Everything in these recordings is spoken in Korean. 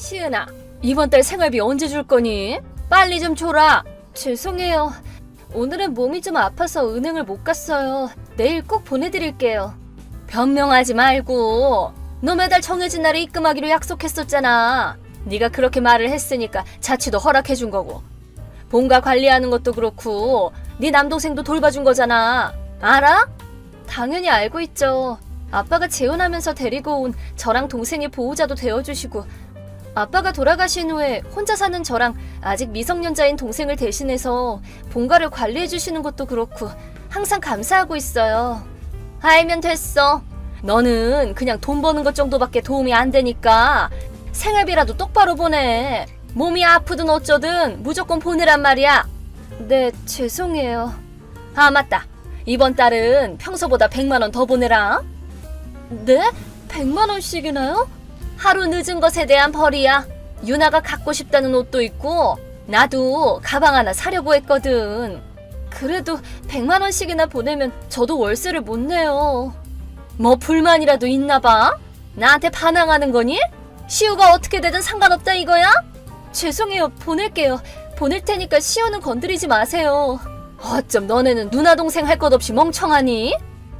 시은아, 이번 달 생활비 언제 줄 거니? 빨리 좀 줘라. 죄송해요. 오늘은 몸이 좀 아파서 은행을 못 갔어요. 내일 꼭 보내드릴게요. 변명하지 말고. 너 매달 정해진 날에 입금하기로 약속했었잖아. 네가 그렇게 말을 했으니까 자취도 허락해준 거고. 본가 관리하는 것도 그렇고 네 남동생도 돌봐준 거잖아. 알아? 당연히 알고 있죠. 아빠가 재혼하면서 데리고 온 저랑 동생의 보호자도 되어주시고, 아빠가 돌아가신 후에 혼자 사는 저랑 아직 미성년자인 동생을 대신해서 본가를 관리해주시는 것도 그렇고 항상 감사하고 있어요. 알면 됐어. 너는 그냥 돈 버는 것 정도밖에 도움이 안 되니까 생활비라도 똑바로 보내. 몸이 아프든 어쩌든 무조건 보내란 말이야. 네, 죄송해요. 아, 맞다. 이번 달은 평소보다 100만 원 더 보내라. 네? 100만 원씩이나요? 하루 늦은 것에 대한 벌이야. 유나가 갖고 싶다는 옷도 있고 나도 가방 하나 사려고 했거든. 그래도 100만 원씩이나 보내면 저도 월세를 못 내요. 뭐 불만이라도 있나 봐? 나한테 반항하는 거니? 시우가 어떻게 되든 상관없다 이거야? 죄송해요. 보낼게요. 보낼 테니까 시우는 건드리지 마세요. 어쩜 너네는 누나 동생 할 것 없이 멍청하니?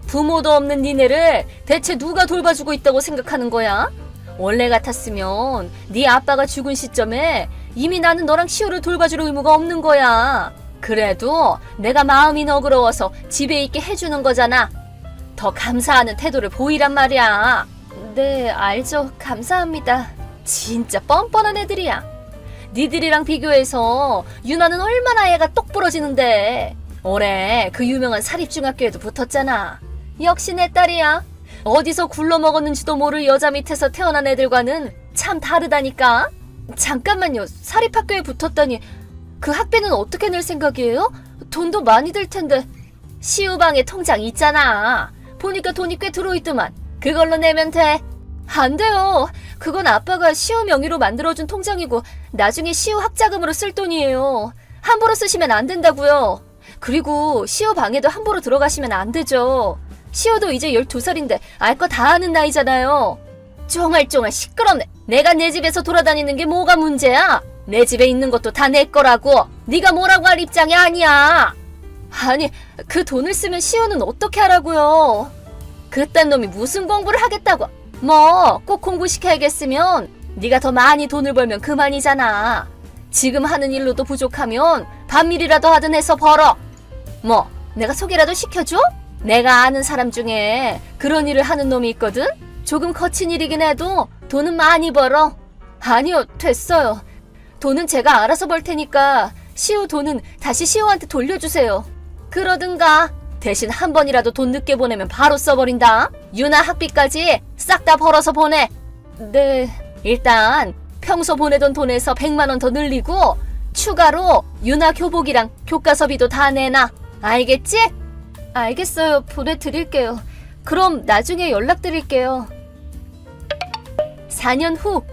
부모도 없는 니네를 대체 누가 돌봐주고 있다고 생각하는 거야? 원래 같았으면 네 아빠가 죽은 시점에 이미 나는 너랑 시우를 돌봐줄 의무가 없는 거야. 그래도 내가 마음이 너그러워서 집에 있게 해주는 거잖아. 더 감사하는 태도를 보이란 말이야. 네, 알죠. 감사합니다. 진짜 뻔뻔한 애들이야. 니들이랑 비교해서 유나는 얼마나 애가 똑 부러지는데. 올해 그 유명한 사립중학교에도 붙었잖아. 역시 내 딸이야. 어디서 굴러먹었는지도 모를 여자 밑에서 태어난 애들과는 참 다르다니까. 잠깐만요. 사립학교에 붙었다니 그 학비는 어떻게 낼 생각이에요? 돈도 많이 들 텐데. 시우방에 통장 있잖아. 보니까 돈이 꽤 들어있더만. 그걸로 내면 돼. 안 돼요. 그건 아빠가 시우 명의로 만들어준 통장이고 나중에 시우 학자금으로 쓸 돈이에요. 함부로 쓰시면 안 된다고요. 그리고 시우 방에도 함부로 들어가시면 안 되죠. 시우도 이제 12살인데 알 거 다 아는 나이잖아요. 쫑알쫑알 시끄럽네. 내가 내 집에서 돌아다니는 게 뭐가 문제야? 내 집에 있는 것도 다 내 거라고. 네가 뭐라고 할 입장이 아니야. 아니, 그 돈을 쓰면 시우는 어떻게 하라고요? 그딴 놈이 무슨 공부를 하겠다고. 뭐 꼭 공부시켜야겠으면 네가 더 많이 돈을 벌면 그만이잖아. 지금 하는 일로도 부족하면 반밀이라도 하든 해서 벌어. 뭐 내가 소개라도 시켜줘? 내가 아는 사람 중에 그런 일을 하는 놈이 있거든? 조금 거친 일이긴 해도 돈은 많이 벌어. 아니요, 됐어요. 돈은 제가 알아서 벌 테니까 시우 돈은 다시 시우한테 돌려주세요. 그러든가. 대신 한 번이라도 돈 늦게 보내면 바로 써버린다. 유나 학비까지 싹 다 벌어서 보내. 네. 일단 평소 보내던 돈에서 100만 원 더 늘리고 추가로 유나 교복이랑 교과서비도 다 내놔. 알겠지? 알겠어요. 보내드릴게요. 그럼 나중에 연락드릴게요. 4년 후.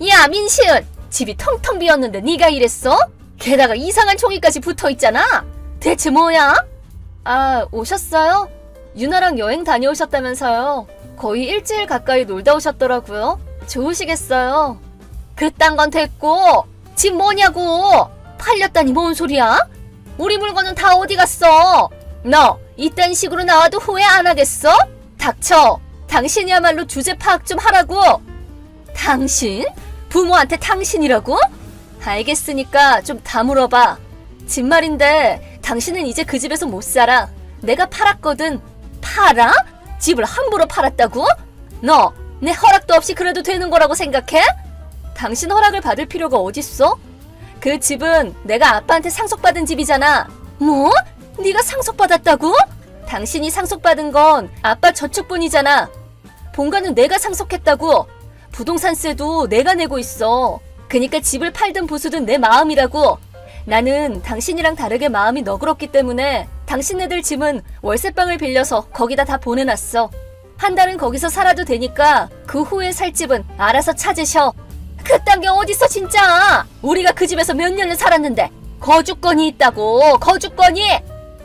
야, 민시은! 집이 텅텅 비었는데 네가 이랬어? 게다가 이상한 종이까지 붙어있잖아. 대체 뭐야? 아, 오셨어요? 유나랑 여행 다녀오셨다면서요. 거의 일주일 가까이 놀다 오셨더라고요. 좋으시겠어요. 그딴 건 됐고 집 뭐냐고. 팔렸다니 뭔 소리야? 우리 물건은 다 어디 갔어? 너 이딴 식으로 나와도 후회 안 하겠어? 닥쳐. 당신이야말로 주제 파악 좀 하라고. 당신? 부모한테 당신이라고? 알겠으니까 좀 다물어봐. 집 말인데 당신은 이제 그 집에서 못 살아. 내가 팔았거든. 팔아? 집을 함부로 팔았다고? 너 내 허락도 없이 그래도 되는 거라고 생각해? 당신 허락을 받을 필요가 어딨어? 그 집은 내가 아빠한테 상속받은 집이잖아. 뭐? 네가 상속받았다고? 당신이 상속받은 건 아빠 저축분이잖아. 본가는 내가 상속했다고. 부동산세도 내가 내고 있어. 그니까 집을 팔든 부수든 내 마음이라고. 나는 당신이랑 다르게 마음이 너그럽기 때문에 당신네들 집은 월세방을 빌려서 거기다 다 보내놨어. 한 달은 거기서 살아도 되니까 그 후에 살 집은 알아서 찾으셔. 그딴 게 어딨어 진짜. 우리가 그 집에서 몇 년을 살았는데. 거주권이 있다고. 거주권이.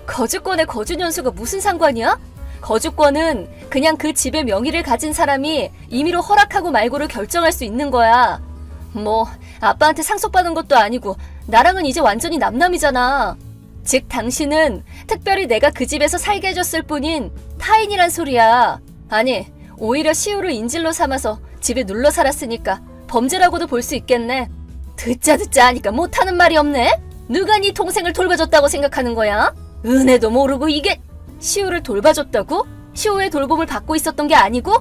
거주권에 거주년수가 무슨 상관이야? 거주권은 그냥 그 집의 명의를 가진 사람이 임의로 허락하고 말고를 결정할 수 있는 거야. 뭐 아빠한테 상속받은 것도 아니고 나랑은 이제 완전히 남남이잖아. 즉 당신은 특별히 내가 그 집에서 살게 해줬을 뿐인 타인이란 소리야. 아니 오히려 시우를 인질로 삼아서 집에 눌러 살았으니까 범죄라고도 볼 수 있겠네. 듣자 하니까 못하는 말이 없네. 누가 네 동생을 돌봐줬다고 생각하는 거야? 은혜도 모르고 이게. 시우를 돌봐줬다고? 시우의 돌봄을 받고 있었던 게 아니고?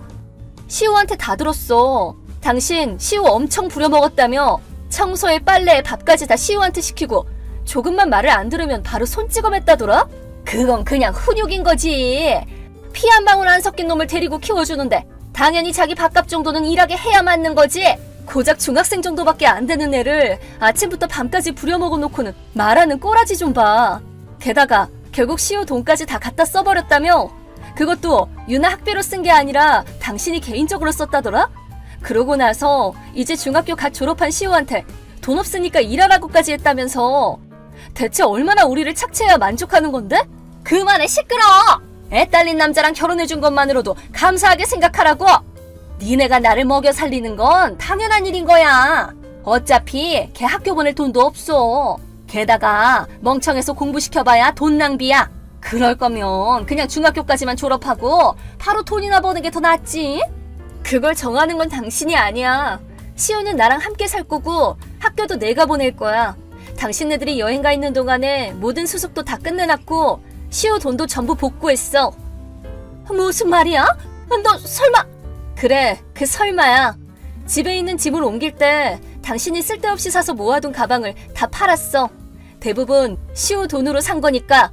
시우한테 다 들었어. 당신 시우 엄청 부려먹었다며. 청소에 빨래에 밥까지 다 시우한테 시키고 조금만 말을 안 들으면 바로 손찌검했다더라? 그건 그냥 훈육인 거지. 피 한 방울 안 섞인 놈을 데리고 키워주는데 당연히 자기 밥값 정도는 일하게 해야 맞는 거지. 고작 중학생 정도밖에 안 되는 애를 아침부터 밤까지 부려먹어 놓고는 말하는 꼬라지 좀 봐. 게다가 결국 시우 돈까지 다 갖다 써버렸다며? 그것도 유나 학비로 쓴 게 아니라 당신이 개인적으로 썼다더라? 그러고 나서 이제 중학교 갓 졸업한 시우한테 돈 없으니까 일하라고까지 했다면서. 대체 얼마나 우리를 착취해야 만족하는 건데? 그만해 시끄러워! 애 딸린 남자랑 결혼해준 것만으로도 감사하게 생각하라고! 니네가 나를 먹여 살리는 건 당연한 일인 거야. 어차피 걔 학교 보낼 돈도 없어. 게다가 멍청해서 공부시켜봐야 돈 낭비야. 그럴 거면 그냥 중학교까지만 졸업하고 바로 돈이나 버는 게 더 낫지. 그걸 정하는 건 당신이 아니야. 시우는 나랑 함께 살 거고 학교도 내가 보낼 거야. 당신네들이 여행 가 있는 동안에 모든 수습도 다 끝내놨고 시우 돈도 전부 복구했어. 무슨 말이야? 너 설마... 그래, 그 설마야. 집에 있는 짐을 옮길 때 당신이 쓸데없이 사서 모아둔 가방을 다 팔았어. 대부분 시우 돈으로 산 거니까.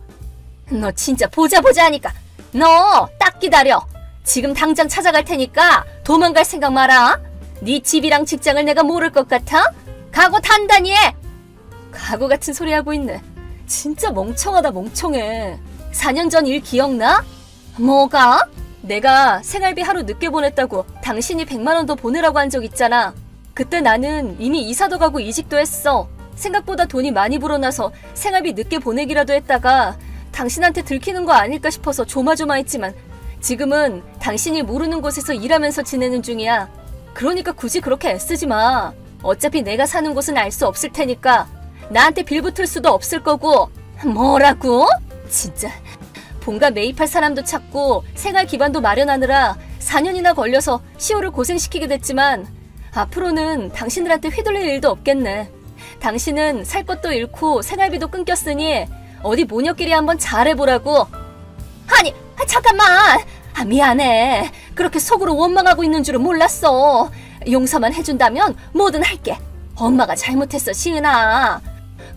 너 진짜 보자 하니까. 너 딱 기다려. 지금 당장 찾아갈 테니까 도망갈 생각 마라. 네 집이랑 직장을 내가 모를 것 같아? 각오 단단히 해. 각오 같은 소리 하고 있네. 진짜 멍청하다 멍청해. 4년 전 일 기억나? 뭐가? 내가 생활비 하루 늦게 보냈다고 당신이 100만 원 더 보내라고 한 적 있잖아. 그때 나는 이미 이사도 가고 이직도 했어. 생각보다 돈이 많이 불어나서 생활비 늦게 보내기라도 했다가 당신한테 들키는 거 아닐까 싶어서 조마조마했지만 지금은 당신이 모르는 곳에서 일하면서 지내는 중이야. 그러니까 굳이 그렇게 애쓰지 마. 어차피 내가 사는 곳은 알 수 없을 테니까. 나한테 빌붙을 수도 없을 거고. 뭐라고? 진짜 본가 매입할 사람도 찾고 생활 기반도 마련하느라 4년이나 걸려서 시호를 고생시키게 됐지만 앞으로는 당신들한테 휘둘릴 일도 없겠네. 당신은 살 것도 잃고 생활비도 끊겼으니 어디 모녀끼리 한번 잘해보라고. 아니 잠깐만. 미안해. 그렇게 속으로 원망하고 있는 줄은 몰랐어. 용서만 해준다면 뭐든 할게. 엄마가 잘못했어 시은아.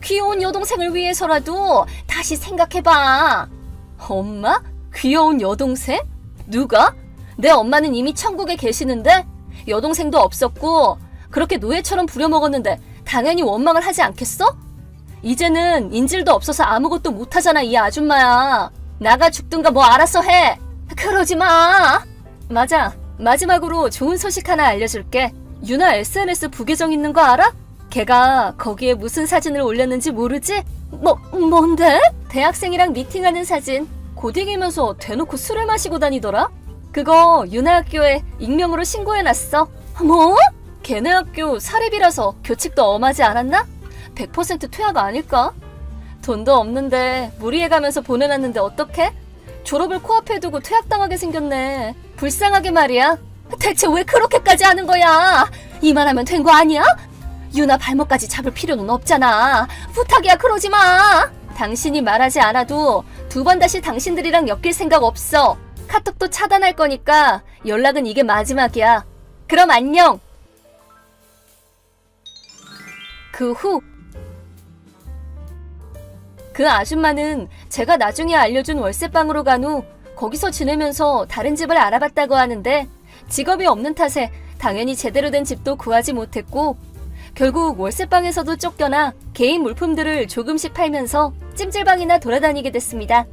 귀여운 여동생을 위해서라도 다시 생각해봐. 엄마? 귀여운 여동생? 누가? 내 엄마는 이미 천국에 계시는데 여동생도 없었고 그렇게 노예처럼 부려먹었는데 당연히 원망을 하지 않겠어? 이제는 인질도 없어서 아무것도 못하잖아 이 아줌마야. 나가 죽든가 뭐 알아서 해. 그러지 마. 맞아. 마지막으로 좋은 소식 하나 알려줄게. 유나 SNS 부계정 있는 거 알아? 걔가 거기에 무슨 사진을 올렸는지 모르지? 뭔데? 대학생이랑 미팅하는 사진. 고딩이면서 대놓고 술을 마시고 다니더라? 그거 유나 학교에 익명으로 신고해놨어. 뭐? 걔네 학교 사립이라서 교칙도 엄하지 않았나? 100% 퇴학 아닐까? 돈도 없는데 무리해가면서 보내놨는데 어떡해? 졸업을 코앞에 두고 퇴학당하게 생겼네. 불쌍하게 말이야. 대체 왜 그렇게까지 하는 거야? 이만하면 된 거 아니야? 유나 발목까지 잡을 필요는 없잖아. 부탁이야 그러지 마. 당신이 말하지 않아도 2번 다시 당신들이랑 엮일 생각 없어. 카톡도 차단할 거니까 연락은 이게 마지막이야. 그럼 안녕. 그 후 그 아줌마는 제가 나중에 알려준 월세방으로 간 후 거기서 지내면서 다른 집을 알아봤다고 하는데 직업이 없는 탓에 당연히 제대로 된 집도 구하지 못했고 결국 월세방에서도 쫓겨나 개인 물품들을 조금씩 팔면서 찜질방이나 돌아다니게 됐습니다.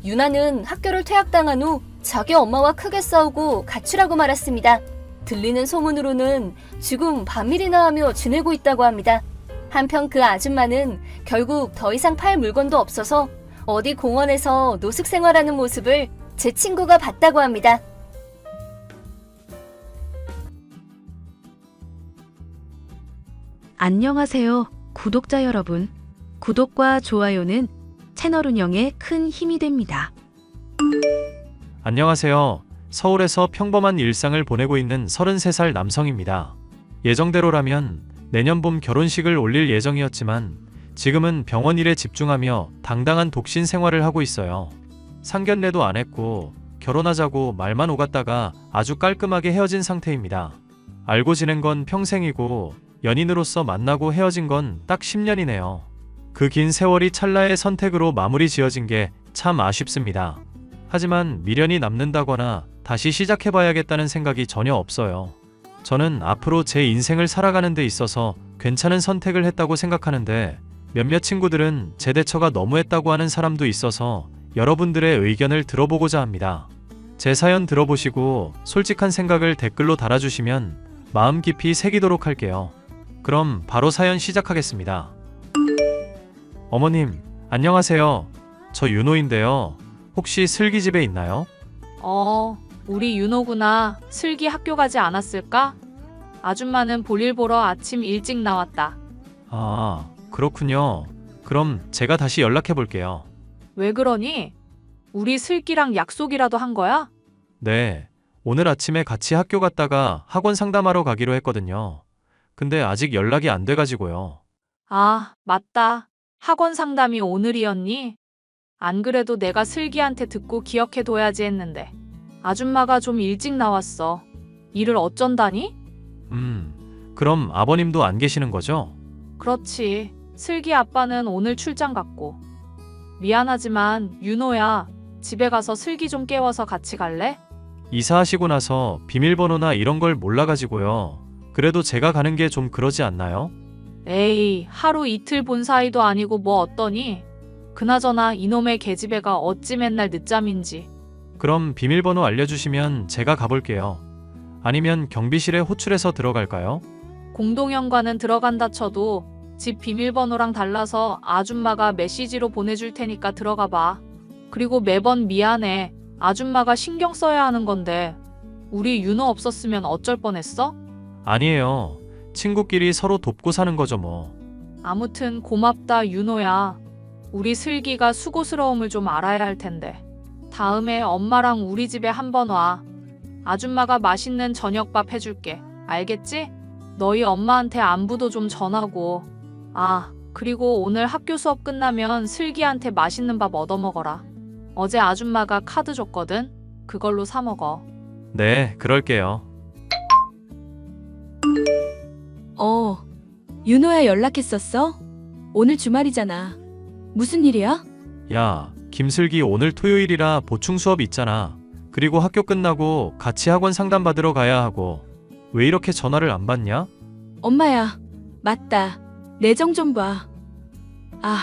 유나는 학교를 퇴학당한 후 자기 엄마와 크게 싸우고 가출하고 말았습니다. 들리는 소문으로는 지금 반밀이나 하며 지내고 있다고 합니다. 한편 그 아줌마는 결국 더 이상 팔 물건도 없어서 어디 공원에서 노숙 생활하는 모습을 제 친구가 봤다고 합니다. 안녕하세요, 구독자 여러분. 구독과 좋아요는 채널 운영에 큰 힘이 됩니다. 안녕하세요. 서울에서 평범한 일상을 보내고 있는 33살 남성입니다. 예정대로라면 내년 봄 결혼식을 올릴 예정이었지만 지금은 병원 일에 집중하며 당당한 독신 생활을 하고 있어요. 상견례도 안 했고 결혼하자고 말만 오갔다가 아주 깔끔하게 헤어진 상태입니다. 알고 지낸 건 평생이고 연인으로서 만나고 헤어진 건 딱 10년이네요. 그 긴 세월이 찰나의 선택으로 마무리 지어진 게 참 아쉽습니다. 하지만 미련이 남는다거나 다시 시작해봐야겠다는 생각이 전혀 없어요. 저는 앞으로 제 인생을 살아가는 데 있어서 괜찮은 선택을 했다고 생각하는데 몇몇 친구들은 제 대처가 너무했다고 하는 사람도 있어서 여러분들의 의견을 들어보고자 합니다. 제 사연 들어보시고 솔직한 생각을 댓글로 달아주시면 마음 깊이 새기도록 할게요. 그럼 바로 사연 시작하겠습니다. 어머님, 안녕하세요. 저 윤호인데요. 혹시 슬기 집에 있나요? 우리 윤호구나. 슬기 학교 가지 않았을까? 아줌마는 볼일 보러 아침 일찍 나왔다. 아, 그렇군요. 그럼 제가 다시 연락해 볼게요. 왜 그러니? 우리 슬기랑 약속이라도 한 거야? 네, 오늘 아침에 같이 학교 갔다가 학원 상담하러 가기로 했거든요. 근데 아직 연락이 안 돼가지고요. 아, 맞다. 학원 상담이 오늘이었니? 안 그래도 내가 슬기한테 듣고 기억해둬야지 했는데. 아줌마가 좀 일찍 나왔어. 일을 어쩐다니? 그럼 아버님도 안 계시는 거죠? 그렇지. 슬기 아빠는 오늘 출장 갔고. 미안하지만 윤호야, 집에 가서 슬기 좀 깨워서 같이 갈래? 이사하시고 나서 비밀번호나 이런 걸 몰라가지고요. 그래도 제가 가는 게 좀 그러지 않나요? 에이, 하루 이틀 본 사이도 아니고 뭐 어떠니? 그나저나 이놈의 계집애가 어찌 맨날 늦잠인지. 그럼 비밀번호 알려주시면 제가 가볼게요. 아니면 경비실에 호출해서 들어갈까요? 공동현관은 들어간다 쳐도 집 비밀번호랑 달라서 아줌마가 메시지로 보내줄 테니까 들어가 봐. 그리고 매번 미안해. 아줌마가 신경 써야 하는 건데 우리 윤호 없었으면 어쩔 뻔했어? 아니에요. 친구끼리 서로 돕고 사는 거죠 뭐. 아무튼 고맙다 윤호야. 우리 슬기가 수고스러움을 좀 알아야 할 텐데. 다음에 엄마랑 우리 집에 한번 와. 아줌마가 맛있는 저녁밥 해줄게. 알겠지? 너희 엄마한테 안부도 좀 전하고. 아, 그리고 오늘 학교 수업 끝나면 슬기한테 맛있는 밥 얻어먹어라. 어제 아줌마가 카드 줬거든? 그걸로 사 먹어. 네, 그럴게요. 윤호야 연락했었어? 오늘 주말이잖아. 무슨 일이야? 야, 김슬기 오늘 토요일이라 보충 수업 있잖아. 그리고 학교 끝나고 같이 학원 상담 받으러 가야 하고. 왜 이렇게 전화를 안 받냐? 엄마야, 맞다. 내정 좀 봐. 아,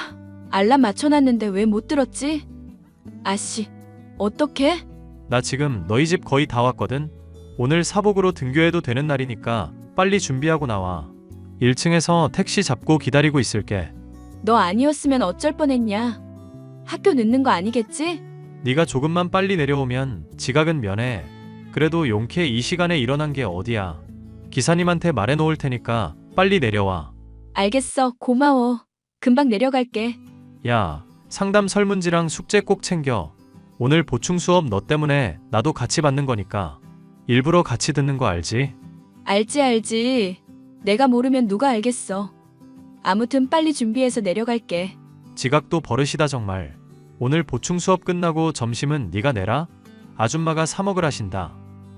알람 맞춰놨는데 왜 못 들었지? 아씨, 어떡해? 나 지금 너희 집 거의 다 왔거든? 오늘 사복으로 등교해도 되는 날이니까 빨리 준비하고 나와. 1층에서 택시 잡고 기다리고 있을게. 너 아니었으면 어쩔 뻔했냐? 학교 늦는 거 아니겠지? 네가 조금만 빨리 내려오면 지각은 면해. 그래도 용케 이 시간에 일어난 게 어디야. 기사님한테 말해놓을 테니까 빨리 내려와. 알겠어, 고마워. 금방 내려갈게. 야, 상담 설문지랑 숙제 꼭 챙겨. 오늘 보충 수업 너 때문에 나도 같이 받는 거니까. 일부러 같이 듣는 거 알지? 알지. 내가 모르면 누가 알겠어. 아무튼 빨리 준비해서 내려갈게. 지각도 버릇이다 정말. 오늘 보충 수업 끝나고 점심은 네가 내라. 아줌마가 사 먹으라신다.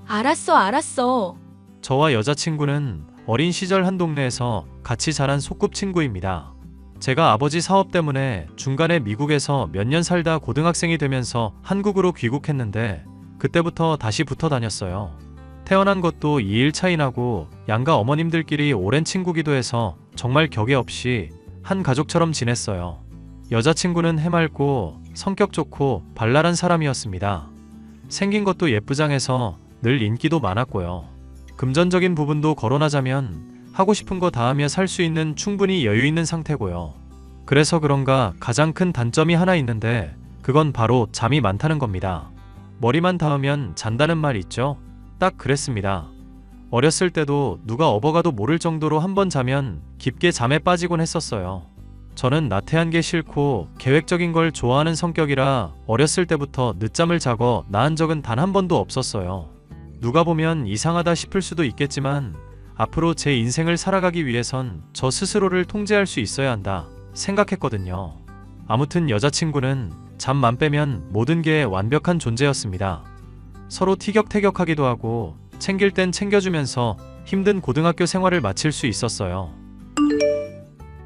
알았어. 저와 여자친구는 어린 시절 한 동네에서 같이 자란 소꿉친구입니다. 제가 아버지 사업 때문에 중간에 미국에서 몇 년 살다 고등학생이 되면서 한국으로 귀국했는데 그때부터 다시 붙어 다녔어요. 태어난 것도 2일 차이 나고 양가 어머님들끼리 오랜 친구기도 해서 정말 격의 없이 한 가족처럼 지냈어요. 여자친구는 해맑고 성격 좋고 발랄한 사람이었습니다. 생긴 것도 예쁘장해서 늘 인기도 많았고요. 금전적인 부분도 거론하자면 하고 싶은 거 다 하며 살 수 있는 충분히 여유 있는 상태고요. 그래서 그런가 가장 큰 단점이 하나 있는데 그건 바로 잠이 많다는 겁니다. 머리만 닿으면 잔다는 말 있죠? 딱 그랬습니다. 어렸을 때도 누가 업어가도 모를 정도로 한 번 자면 깊게 잠에 빠지곤 했었어요. 저는 나태한 게 싫고 계획적인 걸 좋아하는 성격이라 어렸을 때부터 늦잠을 자고 나은 적은 단 한 번도 없었어요. 누가 보면 이상하다 싶을 수도 있겠지만 앞으로 제 인생을 살아가기 위해선 저 스스로를 통제할 수 있어야 한다 생각했거든요. 아무튼 여자친구는 잠만 빼면 모든 게 완벽한 존재였습니다. 서로 티격태격하기도 하고 챙길 땐 챙겨주면서 힘든 고등학교 생활을 마칠 수 있었어요.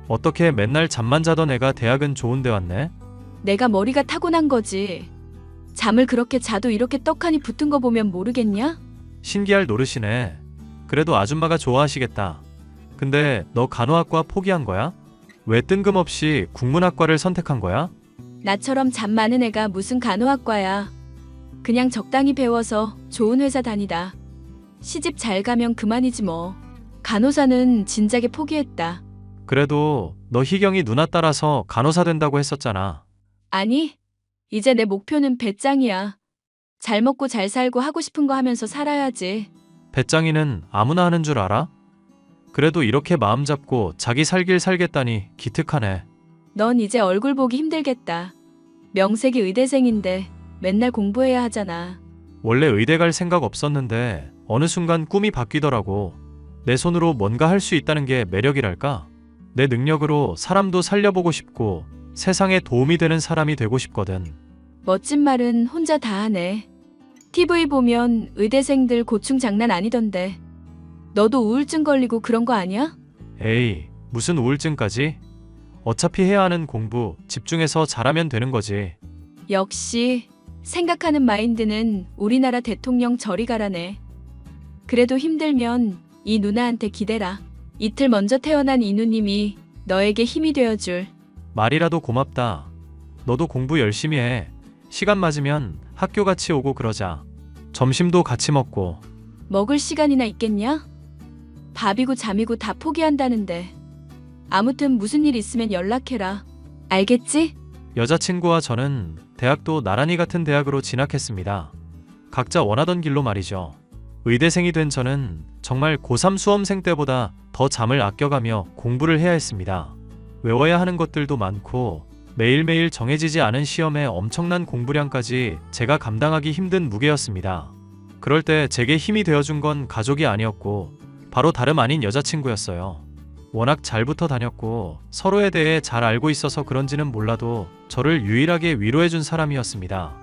어떻게 맨날 잠만 자던 애가 대학은 좋은데 왔네? 내가 머리가 타고난 거지. 잠을 그렇게 자도 이렇게 떡하니 붙은 거 보면 모르겠냐? 신기할 노릇이네. 그래도 아줌마가 좋아하시겠다. 근데 너 간호학과 포기한 거야? 왜 뜬금없이 국문학과를 선택한 거야? 나처럼 잠 많은 애가 무슨 간호학과야. 그냥 적당히 배워서 좋은 회사 다니다. 시집 잘 가면 그만이지 뭐. 간호사는 진작에 포기했다. 그래도 너 희경이 누나 따라서 간호사 된다고 했었잖아. 아니, 이제 내 목표는 배짱이야. 잘 먹고 잘 살고 하고 싶은 거 하면서 살아야지. 배짱이는 아무나 하는 줄 알아? 그래도 이렇게 마음 잡고 자기 살 길 살겠다니 기특하네. 넌 이제 얼굴 보기 힘들겠다. 명색이 의대생인데 맨날 공부해야 하잖아. 원래 의대 갈 생각 없었는데 어느 순간 꿈이 바뀌더라고. 내 손으로 뭔가 할 수 있다는 게 매력이랄까? 내 능력으로 사람도 살려보고 싶고 세상에 도움이 되는 사람이 되고 싶거든. 멋진 말은 혼자 다 하네. TV 보면 의대생들 고충 장난 아니던데. 너도 우울증 걸리고 그런 거 아니야? 에이, 무슨 우울증까지? 어차피 해야 하는 공부 집중해서 잘하면 되는 거지. 역시 생각하는 마인드는 우리나라 대통령 저리 가라네. 그래도 힘들면 이 누나한테 기대라. 이틀 먼저 태어난 이 누님이 너에게 힘이 되어줄. 말이라도 고맙다. 너도 공부 열심히 해. 시간 맞으면 학교 같이 오고 그러자. 점심도 같이 먹고. 먹을 시간이나 있겠냐? 밥이고 잠이고 다 포기한다는데. 아무튼 무슨 일 있으면 연락해라. 알겠지? 여자친구와 저는 대학도 나란히 같은 대학으로 진학했습니다. 각자 원하던 길로 말이죠. 의대생이 된 저는 정말 고3 수험생 때보다 더 잠을 아껴가며 공부를 해야 했습니다. 외워야 하는 것들도 많고 매일매일 정해지지 않은 시험에 엄청난 공부량까지 제가 감당하기 힘든 무게였습니다. 그럴 때 제게 힘이 되어준 건 가족이 아니었고 바로 다름 아닌 여자친구였어요. 워낙 잘 붙어 다녔고 서로에 대해 잘 알고 있어서 그런지는 몰라도 저를 유일하게 위로해준 사람이었습니다.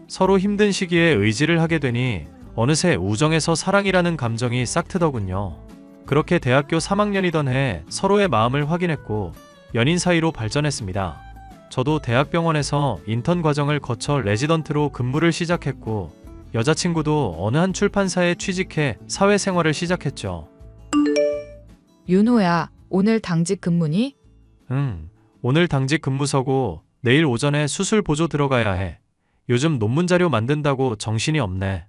서로 힘든 시기에 의지를 하게 되니 어느새 우정에서 사랑이라는 감정이 싹 트더군요. 그렇게 대학교 3학년이던 해 서로의 마음을 확인했고 연인 사이로 발전했습니다. 저도 대학병원에서 인턴 과정을 거쳐 레지던트로 근무를 시작했고 여자친구도 어느 한 출판사에 취직해 사회생활을 시작했죠. 윤호야, 오늘 당직 근무니? 오늘 당직 근무 서고 내일 오전에 수술 보조 들어가야 해. 요즘 논문 자료 만든다고 정신이 없네.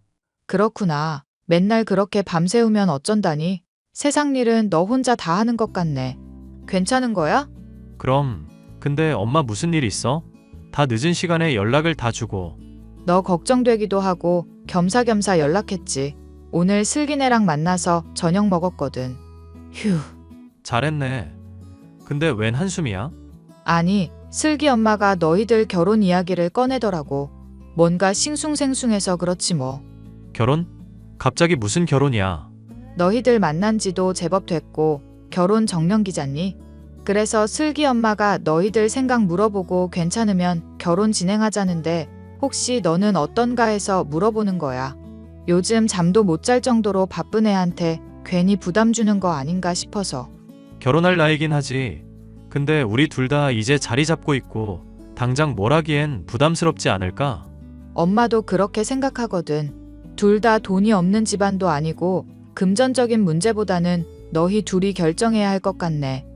그렇구나. 맨날 그렇게 밤새우면 어쩐다니? 세상 일은 너 혼자 다 하는 것 같네. 괜찮은 거야? 그럼 근데 엄마 무슨 일 있어? 다 늦은 시간에 연락을 다 주고. 너 걱정되기도 하고 겸사겸사 연락했지. 오늘 슬기네랑 만나서 저녁 먹었거든. 휴. 잘했네. 근데 웬 한숨이야? 아니, 슬기 엄마가 너희들 결혼 이야기를 꺼내더라고. 뭔가 싱숭생숭해서 그렇지 뭐. 결혼? 갑자기 무슨 결혼이야? 너희들 만난 지도 제법 됐고 결혼 정년기잖니? 그래서 슬기 엄마가 너희들 생각 물어보고 괜찮으면 결혼 진행하자는데 혹시 너는 어떤가 해서 물어보는 거야. 요즘 잠도 못 잘 정도로 바쁜 애한테 괜히 부담 주는 거 아닌가 싶어서. 결혼할 나이긴 하지. 근데 우리 둘 다 이제 자리 잡고 있고 당장 뭘 하기엔 부담스럽지 않을까? 엄마도 그렇게 생각하거든. 둘 다 돈이 없는 집안도 아니고 금전적인 문제보다는 너희 둘이 결정해야 할 것 같네.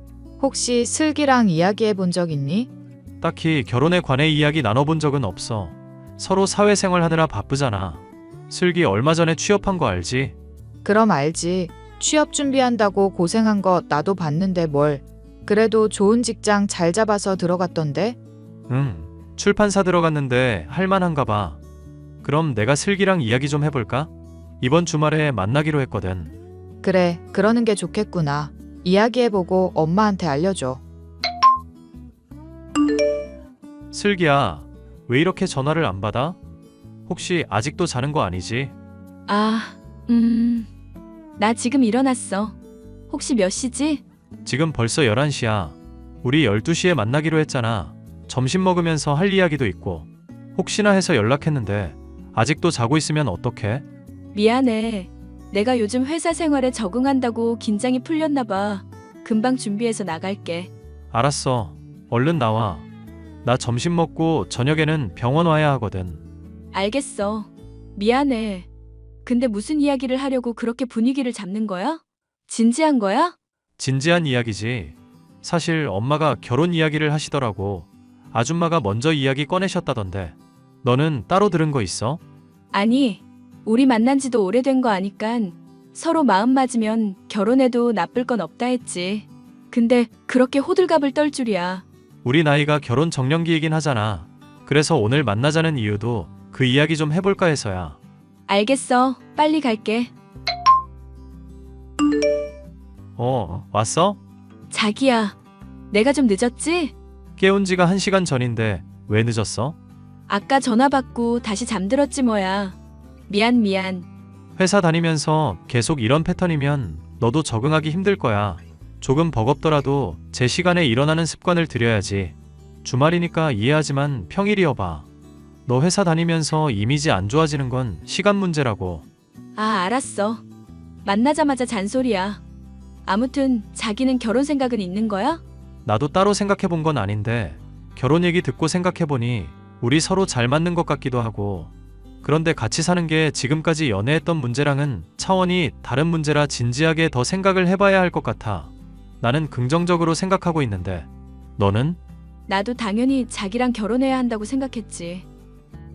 혹시 슬기랑 이야기해 본 적 있니? 딱히 결혼에 관해 이야기 나눠본 적은 없어. 서로 사회생활 하느라 바쁘잖아. 슬기 얼마 전에 취업한 거 알지? 그럼 알지. 취업 준비한다고 고생한 거 나도 봤는데 뭘. 그래도 좋은 직장 잘 잡아서 들어갔던데? 출판사 들어갔는데 할만한가 봐. 그럼 내가 슬기랑 이야기 좀 해볼까? 이번 주말에 만나기로 했거든. 그래, 그러는 게 좋겠구나. 이야기해보고 엄마한테 알려줘. 슬기야, 왜 이렇게 전화를 안 받아? 혹시 아직도 자는 거 아니지? 아, 나 지금 일어났어. 혹시 몇 시지? 지금 벌써 11시야. 우리 12시에 만나기로 했잖아. 점심 먹으면서 할 이야기도 있고. 혹시나 해서 연락했는데 아직도 자고 있으면 어떡해? 미안해. 내가 요즘 회사 생활에 적응한다고 긴장이 풀렸나 봐. 금방 준비해서 나갈게. 알았어. 얼른 나와. 나 점심 먹고 저녁에는 병원 와야 하거든. 알겠어. 미안해. 근데 무슨 이야기를 하려고 그렇게 분위기를 잡는 거야? 진지한 거야? 진지한 이야기지. 사실 엄마가 결혼 이야기를 하시더라고. 아줌마가 먼저 이야기 꺼내셨다던데. 너는 따로 들은 거 있어? 아니, 우리 만난 지도 오래된 거 아니깐 서로 마음 맞으면 결혼해도 나쁠 건 없다 했지. 근데 그렇게 호들갑을 떨 줄이야. 우리 나이가 결혼 정년기이긴 하잖아. 그래서 오늘 만나자는 이유도 그 이야기 좀 해볼까 해서야. 알겠어. 빨리 갈게. 왔어? 자기야, 내가 좀 늦었지? 깨운 지가 1시간 전인데 왜 늦었어? 아까 전화 받고 다시 잠들었지 뭐야. 미안. 회사 다니면서 계속 이런 패턴이면 너도 적응하기 힘들 거야. 조금 버겁더라도 제 시간에 일어나는 습관을 들여야지. 주말이니까 이해하지만 평일이어봐. 너 회사 다니면서 이미지 안 좋아지는 건 시간 문제라고. 아, 알았어. 만나자마자 잔소리야. 아무튼 자기는 결혼 생각은 있는 거야? 나도 따로 생각해 본 건 아닌데 결혼 얘기 듣고 생각해 보니 우리 서로 잘 맞는 것 같기도 하고. 그런데 같이 사는 게 지금까지 연애했던 문제랑은 차원이 다른 문제라 진지하게 더 생각을 해봐야 할 것 같아. 나는 긍정적으로 생각하고 있는데 너는? 나도 당연히 자기랑 결혼해야 한다고 생각했지.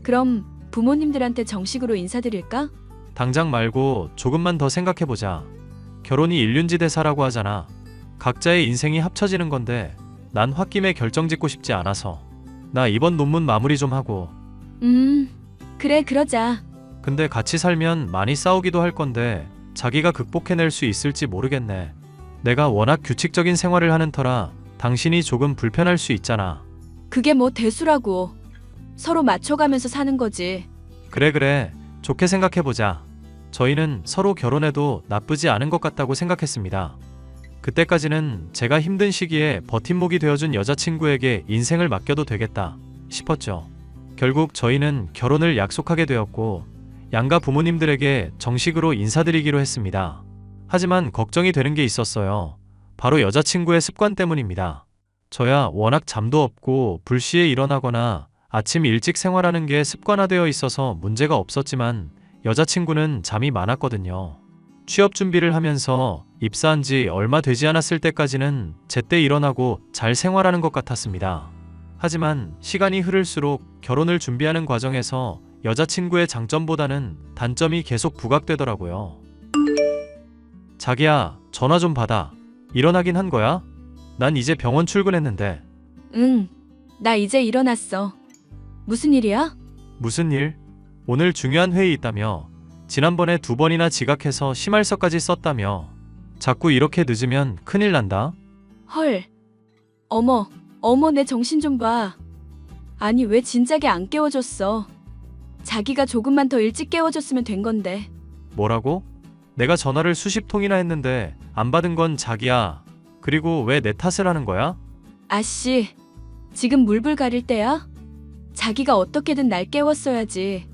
그럼 부모님들한테 정식으로 인사드릴까? 당장 말고 조금만 더 생각해보자. 결혼이 일륜지대사라고 하잖아. 각자의 인생이 합쳐지는 건데 난 홧김에 결정짓고 싶지 않아서. 나 이번 논문 마무리 좀 하고. 그래, 그러자. 근데 같이 살면 많이 싸우기도 할 건데 자기가 극복해낼 수 있을지 모르겠네. 내가 워낙 규칙적인 생활을 하는 터라 당신이 조금 불편할 수 있잖아. 그게 뭐 대수라고. 서로 맞춰가면서 사는 거지. 그래. 좋게 생각해보자. 저희는 서로 결혼해도 나쁘지 않은 것 같다고 생각했습니다. 그때까지는 제가 힘든 시기에 버팀목이 되어준 여자친구에게 인생을 맡겨도 되겠다 싶었죠. 결국 저희는 결혼을 약속하게 되었고 양가 부모님들에게 정식으로 인사드리기로 했습니다. 하지만 걱정이 되는 게 있었어요. 바로 여자친구의 습관 때문입니다. 저야 워낙 잠도 없고 불시에 일어나거나 아침 일찍 생활하는 게 습관화되어 있어서 문제가 없었지만 여자친구는 잠이 많았거든요. 취업 준비를 하면서 입사한 지 얼마 되지 않았을 때까지는 제때 일어나고 잘 생활하는 것 같았습니다. 하지만 시간이 흐를수록 결혼을 준비하는 과정에서 여자친구의 장점보다는 단점이 계속 부각되더라고요. 자기야, 전화 좀 받아. 일어나긴 한 거야? 난 이제 병원 출근했는데. 응, 나 이제 일어났어. 무슨 일이야? 무슨 일? 오늘 중요한 회의 있다며. 지난번에 2번이나 지각해서 심할서까지 썼다며. 자꾸 이렇게 늦으면 큰일 난다. 헐. 어머, 내 정신 좀 봐. 아니, 왜 진작에 안 깨워줬어? 자기가 조금만 더 일찍 깨워줬으면 된 건데. 뭐라고? 내가 전화를 수십 통이나 했는데 안 받은 건 자기야. 그리고 왜 내 탓을 하는 거야? 아씨, 지금 물불 가릴 때야? 자기가 어떻게든 날 깨웠어야지.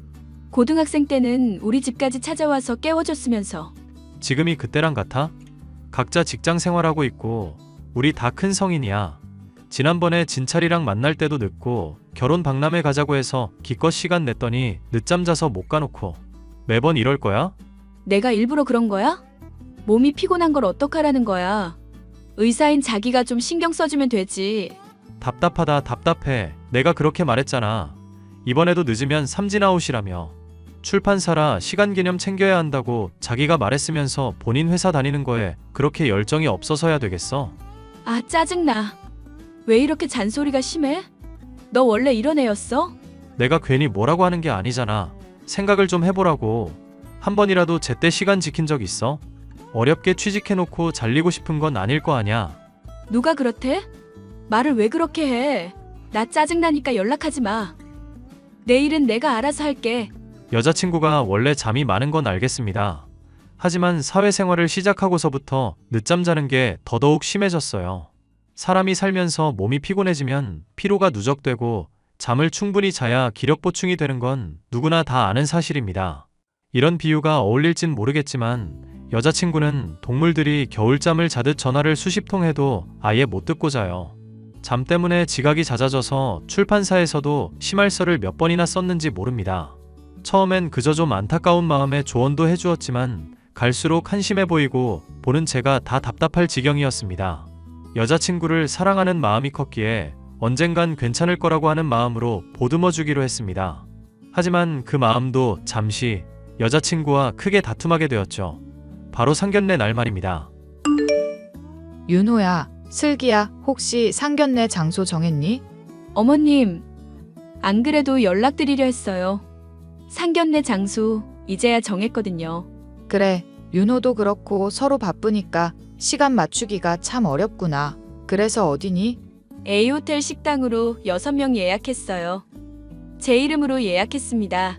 고등학생 때는 우리 집까지 찾아와서 깨워줬으면서. 지금이 그때랑 같아? 각자 직장 생활하고 있고 우리 다 큰 성인이야. 지난번에 진찰이랑 만날 때도 늦고 결혼 박람회 가자고 해서 기껏 시간 냈더니 늦잠 자서 못 가놓고. 매번 이럴 거야? 내가 일부러 그런 거야? 몸이 피곤한 걸 어떡하라는 거야? 의사인 자기가 좀 신경 써주면 되지. 답답하다 답답해. 내가 그렇게 말했잖아. 이번에도 늦으면 삼진아웃이라며. 출판사라 시간 개념 챙겨야 한다고 자기가 말했으면서 본인 회사 다니는 거에 그렇게 열정이 없어서야 되겠어? 아, 짜증나. 왜 이렇게 잔소리가 심해? 너 원래 이런 애였어? 내가 괜히 뭐라고 하는 게 아니잖아. 생각을 좀 해보라고. 한 번이라도 제때 시간 지킨 적 있어? 어렵게 취직해놓고 잘리고 싶은 건 아닐 거 아냐. 누가 그렇대? 말을 왜 그렇게 해? 나 짜증나니까 연락하지 마. 내일은 내가 알아서 할게. 여자친구가 원래 잠이 많은 건 알겠습니다. 하지만 사회생활을 시작하고서부터 늦잠 자는 게 더더욱 심해졌어요. 사람이 살면서 몸이 피곤해지면 피로가 누적되고 잠을 충분히 자야 기력 보충이 되는 건 누구나 다 아는 사실입니다. 이런 비유가 어울릴진 모르겠지만 여자친구는 동물들이 겨울잠을 자듯 전화를 수십 통 해도 아예 못 듣고 자요. 잠 때문에 지각이 잦아져서 출판사에서도 심할서를 몇 번이나 썼는지 모릅니다. 처음엔 그저 좀 안타까운 마음에 조언도 해주었지만 갈수록 한심해 보이고 보는 제가 다 답답할 지경이었습니다. 여자친구를 사랑하는 마음이 컸기에 언젠간 괜찮을 거라고 하는 마음으로 보듬어 주기로 했습니다. 하지만 그 마음도 잠시 여자친구와 크게 다툼하게 되었죠. 바로 상견례 날 말입니다. 윤호야, 슬기야, 혹시 상견례 장소 정했니? 어머님, 안 그래도 연락드리려 했어요. 상견례 장소 이제야 정했거든요. 그래, 윤호도 그렇고 서로 바쁘니까 시간 맞추기가 참 어렵구나. 그래서 어디니? A호텔 식당으로 6명 예약했어요. 제 이름으로 예약했습니다.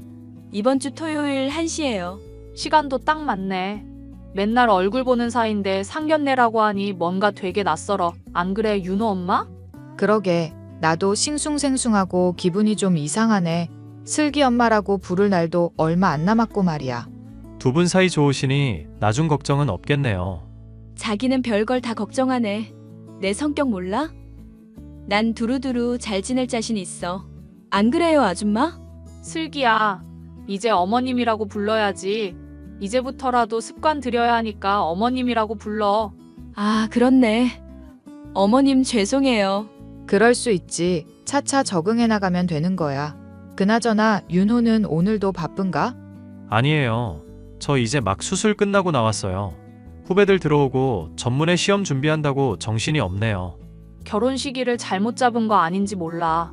이번 주 토요일 1시예요. 시간도 딱 맞네. 맨날 얼굴 보는 사이인데 상견례라고 하니 뭔가 되게 낯설어. 안 그래, 윤호 엄마? 그러게, 나도 싱숭생숭하고 기분이 좀 이상하네. 슬기 엄마라고 부를 날도 얼마 안 남았고 말이야. 두 분 사이 좋으시니 나중 걱정은 없겠네요. 자기는 별걸 다 걱정하네. 내 성격 몰라? 난 두루두루 잘 지낼 자신 있어. 안 그래요, 아줌마? 슬기야, 이제 어머님이라고 불러야지. 이제부터라도 습관 들여야 하니까 어머님이라고 불러. 아, 그렇네. 어머님 죄송해요. 그럴 수 있지. 차차 적응해 나가면 되는 거야. 그나저나 윤호는 오늘도 바쁜가? 아니에요. 저 이제 막 수술 끝나고 나왔어요. 후배들 들어오고 전문의 시험 준비한다고 정신이 없네요. 결혼 시기를 잘못 잡은 거 아닌지 몰라.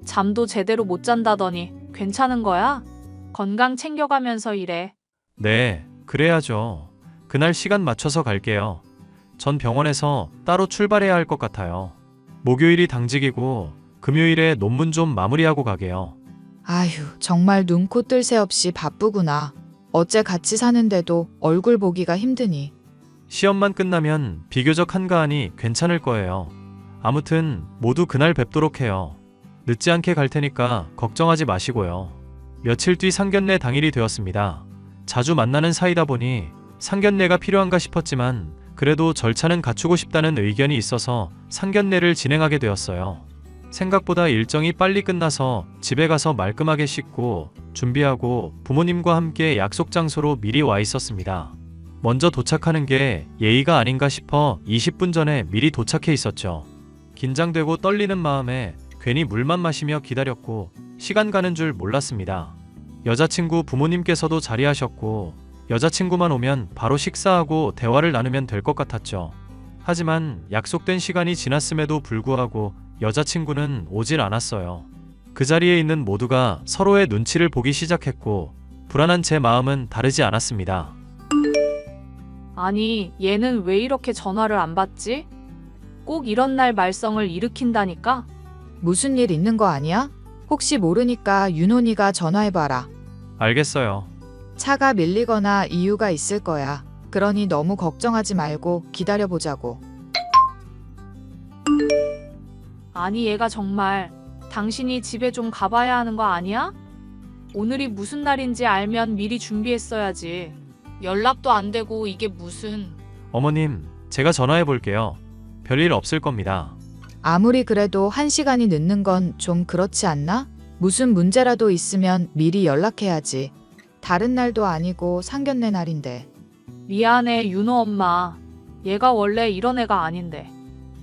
잠도 제대로 못 잔다더니 괜찮은 거야? 건강 챙겨가면서 일해. 네, 그래야죠. 그날 시간 맞춰서 갈게요. 전 병원에서 따로 출발해야 할 것 같아요. 목요일이 당직이고 금요일에 논문 좀 마무리하고 가게요. 아휴, 정말 눈코 뜰 새 없이 바쁘구나. 어째 같이 사는데도 얼굴 보기가 힘드니. 시험만 끝나면 비교적 한가하니 괜찮을 거예요. 아무튼 모두 그날 뵙도록 해요. 늦지 않게 갈 테니까 걱정하지 마시고요. 며칠 뒤 상견례 당일이 되었습니다. 자주 만나는 사이다 보니 상견례가 필요한가 싶었지만 그래도 절차는 갖추고 싶다는 의견이 있어서 상견례를 진행하게 되었어요. 생각보다 일정이 빨리 끝나서 집에 가서 말끔하게 씻고 준비하고 부모님과 함께 약속 장소로 미리 와 있었습니다. 먼저 도착하는 게 예의가 아닌가 싶어 20분 전에 미리 도착해 있었죠. 긴장되고 떨리는 마음에 괜히 물만 마시며 기다렸고 시간 가는 줄 몰랐습니다. 여자친구 부모님께서도 자리하셨고 여자친구만 오면 바로 식사하고 대화를 나누면 될 것 같았죠. 하지만 약속된 시간이 지났음에도 불구하고 여자친구는 오질 않았어요. 그 자리에 있는 모두가 서로의 눈치를 보기 시작했고 불안한 제 마음은 다르지 않았습니다. 아니, 얘는 왜 이렇게 전화를 안 받지? 꼭 이런 날 말썽을 일으킨다니까? 무슨 일 있는 거 아니야? 혹시 모르니까 윤호니가 전화해봐라. 알겠어요. 차가 밀리거나 이유가 있을 거야. 그러니 너무 걱정하지 말고 기다려보자고. 아니, 얘가 정말 당신이 집에 좀 가봐야 하는 거 아니야? 오늘이 무슨 날인지 알면 미리 준비했어야지. 연락도 안 되고 이게 무슨... 어머님, 제가 전화해 볼게요. 별일 없을 겁니다. 아무리 그래도 1시간이 늦는 건 좀 그렇지 않나? 무슨 문제라도 있으면 미리 연락해야지. 다른 날도 아니고 상견례 날인데. 미안해, 윤호 엄마. 얘가 원래 이런 애가 아닌데.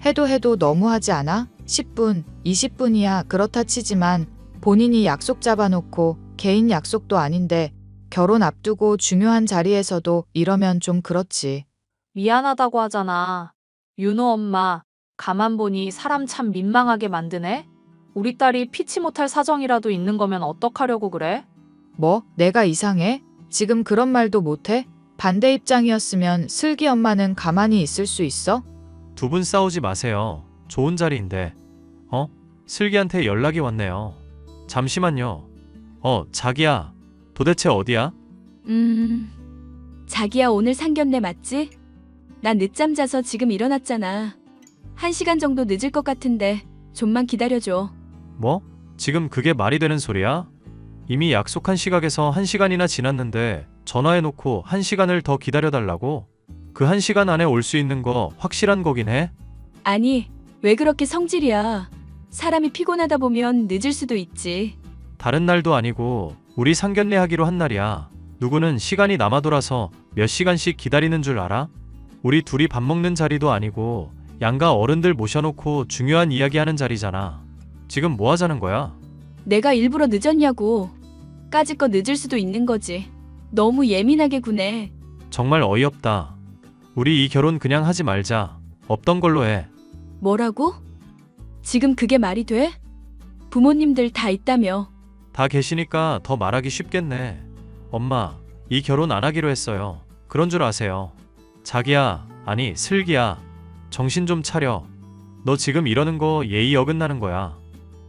해도 너무하지 않아? 10분, 20분이야 그렇다 치지만 본인이 약속 잡아놓고 개인 약속도 아닌데 결혼 앞두고 중요한 자리에서도 이러면 좀 그렇지. 미안하다고 하잖아. 윤호 엄마, 가만 보니 사람 참 민망하게 만드네? 우리 딸이 피치 못할 사정이라도 있는 거면 어떡하려고 그래? 뭐? 내가 이상해? 지금 그런 말도 못해? 반대 입장이었으면 슬기 엄마는 가만히 있을 수 있어? 두 분 싸우지 마세요. 좋은 자리인데. 슬기한테 연락이 왔네요. 잠시만요. 자기야. 도대체 어디야? 자기야 오늘 상견례 맞지? 난 늦잠 자서 지금 일어났잖아. 1시간 정도 늦을 것 같은데 좀만 기다려줘. 뭐? 지금 그게 말이 되는 소리야? 이미 약속한 시각에서 1시간이나 지났는데 전화해놓고 1시간을 더 기다려달라고? 그 1시간 안에 올 수 있는 거 확실한 거긴 해? 아니, 왜 그렇게 성질이야? 사람이 피곤하다 보면 늦을 수도 있지. 다른 날도 아니고 우리 상견례 하기로 한 날이야. 누구는 시간이 남아돌아서 몇 시간씩 기다리는 줄 알아? 우리 둘이 밥 먹는 자리도 아니고 양가 어른들 모셔놓고 중요한 이야기하는 자리잖아. 지금 뭐 하자는 거야? 내가 일부러 늦었냐고. 까짓거 늦을 수도 있는 거지. 너무 예민하게 구네. 정말 어이없다. 우리 이 결혼 그냥 하지 말자. 없던 걸로 해. 뭐라고? 지금 그게 말이 돼? 부모님들 다 있다며. 다 계시니까 더 말하기 쉽겠네. 엄마, 이 결혼 안 하기로 했어요. 그런 줄 아세요. 자기야, 아니 슬기야. 정신 좀 차려. 너 지금 이러는 거 예의 어긋나는 거야.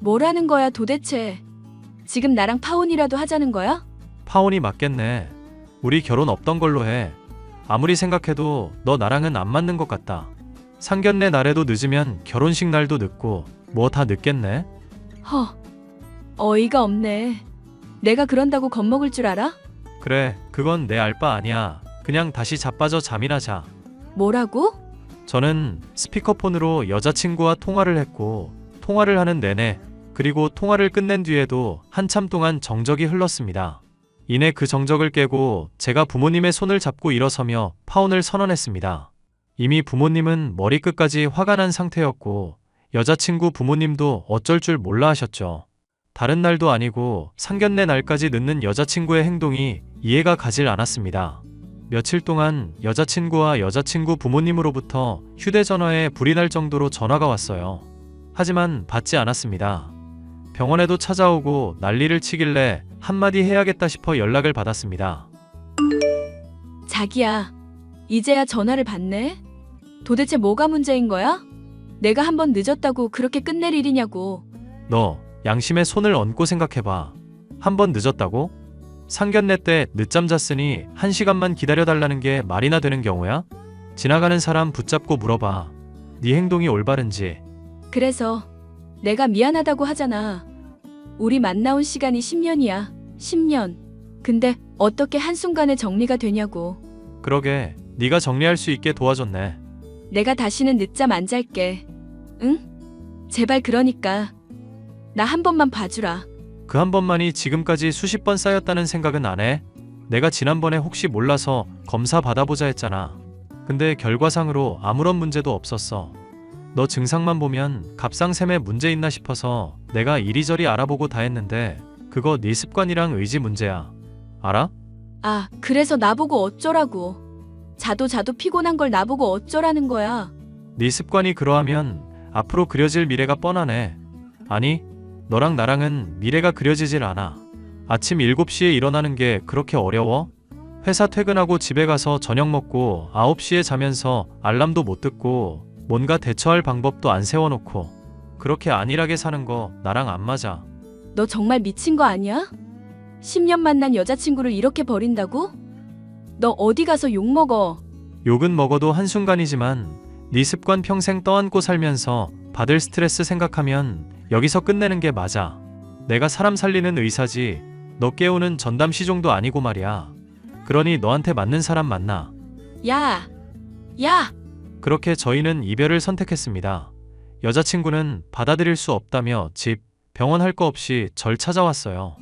뭐라는 거야 도대체? 지금 나랑 파혼이라도 하자는 거야? 파혼이 맞겠네. 우리 결혼 없던 걸로 해. 아무리 생각해도 너 나랑은 안 맞는 것 같다. 상견례 날에도 늦으면 결혼식 날도 늦고 뭐 다 늦겠네. 어이가 없네. 내가 그런다고 겁먹을 줄 알아? 그래, 그건 내 알 바 아니야. 그냥 다시 자빠져 잠이나 자. 뭐라고? 저는 스피커폰으로 여자친구와 통화를 했고 통화를 하는 내내 그리고 통화를 끝낸 뒤에도 한참 동안 정적이 흘렀습니다. 이내 그 정적을 깨고 제가 부모님의 손을 잡고 일어서며 파혼을 선언했습니다. 이미 부모님은 머리끝까지 화가 난 상태였고 여자친구 부모님도 어쩔 줄 몰라 하셨죠. 다른 날도 아니고 상견례 날까지 늦는 여자친구의 행동이 이해가 가질 않았습니다. 며칠 동안 여자친구와 여자친구 부모님으로부터 휴대전화에 불이 날 정도로 전화가 왔어요. 하지만 받지 않았습니다. 병원에도 찾아오고 난리를 치길래 한마디 해야겠다 싶어 연락을 받았습니다. 자기야, 이제야 전화를 받네? 도대체 뭐가 문제인 거야? 내가 한번 늦었다고 그렇게 끝낼 일이냐고. 너 양심에 손을 얹고 생각해봐. 한 번 늦었다고? 상견례 때 늦잠 잤으니 1시간만 기다려달라는 게 말이나 되는 경우야? 지나가는 사람 붙잡고 물어봐. 네 행동이 올바른지. 그래서 내가 미안하다고 하잖아. 우리 만나온 시간이 10년이야. 10년. 근데 어떻게 한순간에 정리가 되냐고. 그러게, 네가 정리할 수 있게 도와줬네. 내가 다시는 늦잠 안 잘게. 응? 제발 그러니까. 나 한 번만 봐주라. 그 한 번만이 지금까지 수십 번 쌓였다는 생각은 안 해? 내가 지난번에 혹시 몰라서 검사 받아보자 했잖아. 근데 결과상으로 아무런 문제도 없었어. 너 증상만 보면 갑상샘에 문제 있나 싶어서 내가 이리저리 알아보고 다 했는데 그거 네 습관이랑 의지 문제야. 알아? 아, 그래서 나보고 어쩌라고. 자도 피곤한 걸 나보고 어쩌라는 거야. 네 습관이 그러하면 앞으로 그려질 미래가 뻔하네. 아니, 너랑 나랑은 미래가 그려지질 않아. 아침 7시에 일어나는 게 그렇게 어려워? 회사 퇴근하고 집에 가서 저녁 먹고 9시에 자면서 알람도 못 듣고 뭔가 대처할 방법도 안 세워놓고 그렇게 안일하게 사는 거 나랑 안 맞아. 너 정말 미친 거 아니야? 10년 만난 여자친구를 이렇게 버린다고? 너 어디 가서 욕 먹어. 욕은 먹어도 한순간이지만 네 습관 평생 떠안고 살면서 받을 스트레스 생각하면 여기서 끝내는 게 맞아. 내가 사람 살리는 의사지 너 깨우는 전담 시종도 아니고 말이야. 그러니 너한테 맞는 사람 만나. 야! 그렇게 저희는 이별을 선택했습니다. 여자친구는 받아들일 수 없다며 집, 병원 할 거 없이 절 찾아왔어요.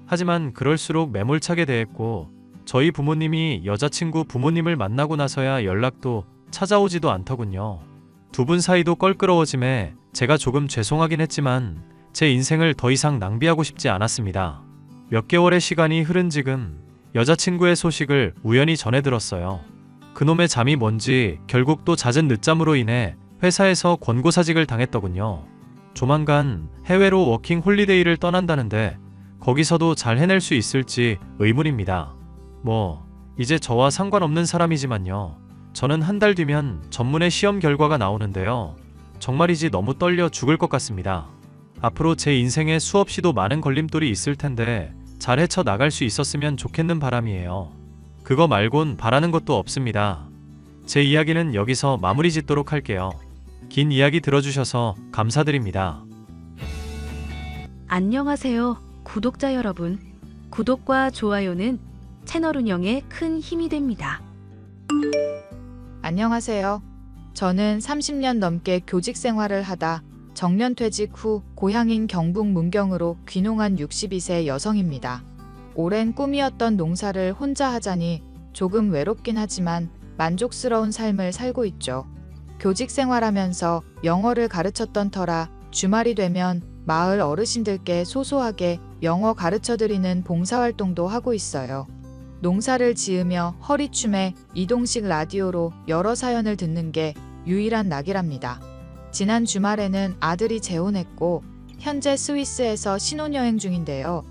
하지만 그럴수록 매몰차게 대했고 저희 부모님이 여자친구 부모님을 만나고 나서야 연락도 찾아오지도 않더군요. 두 분 사이도 껄끄러워짐에 제가 조금 죄송하긴 했지만 제 인생을 더 이상 낭비하고 싶지 않았습니다. 몇 개월의 시간이 흐른 지금 여자친구의 소식을 우연히 전해 들었어요. 그놈의 잠이 뭔지 결국 또 잦은 늦잠으로 인해 회사에서 권고사직을 당했더군요. 조만간 해외로 워킹 홀리데이를 떠난다는데 거기서도 잘 해낼 수 있을지 의문입니다. 뭐 이제 저와 상관없는 사람이지만요. 저는 한 달 뒤면 전문의 시험 결과가 나오는데요. 정말이지 너무 떨려 죽을 것 같습니다. 앞으로 제 인생에 수없이도 많은 걸림돌이 있을 텐데 잘 헤쳐 나갈 수 있었으면 좋겠는 바람이에요. 그거 말곤 바라는 것도 없습니다. 제 이야기는 여기서 마무리 짓도록 할게요. 긴 이야기 들어주셔서 감사드립니다. 안녕하세요, 구독자 여러분. 구독과 좋아요는 채널 운영에 큰 힘이 됩니다. 안녕하세요. 저는 30년 넘게 교직 생활을 하다 정년퇴직 후 고향인 경북 문경으로 귀농한 62세 여성입니다. 오랜 꿈이었던 농사를 혼자 하자니 조금 외롭긴 하지만 만족스러운 삶을 살고 있죠. 교직 생활하면서 영어를 가르쳤던 터라 주말이 되면 마을 어르신들께 소소하게 영어 가르쳐드리는 봉사활동도 하고 있어요. 농사를 지으며 허리춤에 이동식 라디오로 여러 사연을 듣는 게 유일한 낙이랍니다. 지난 주말에는 아들이 재혼했고 현재 스위스에서 신혼여행 중인데요.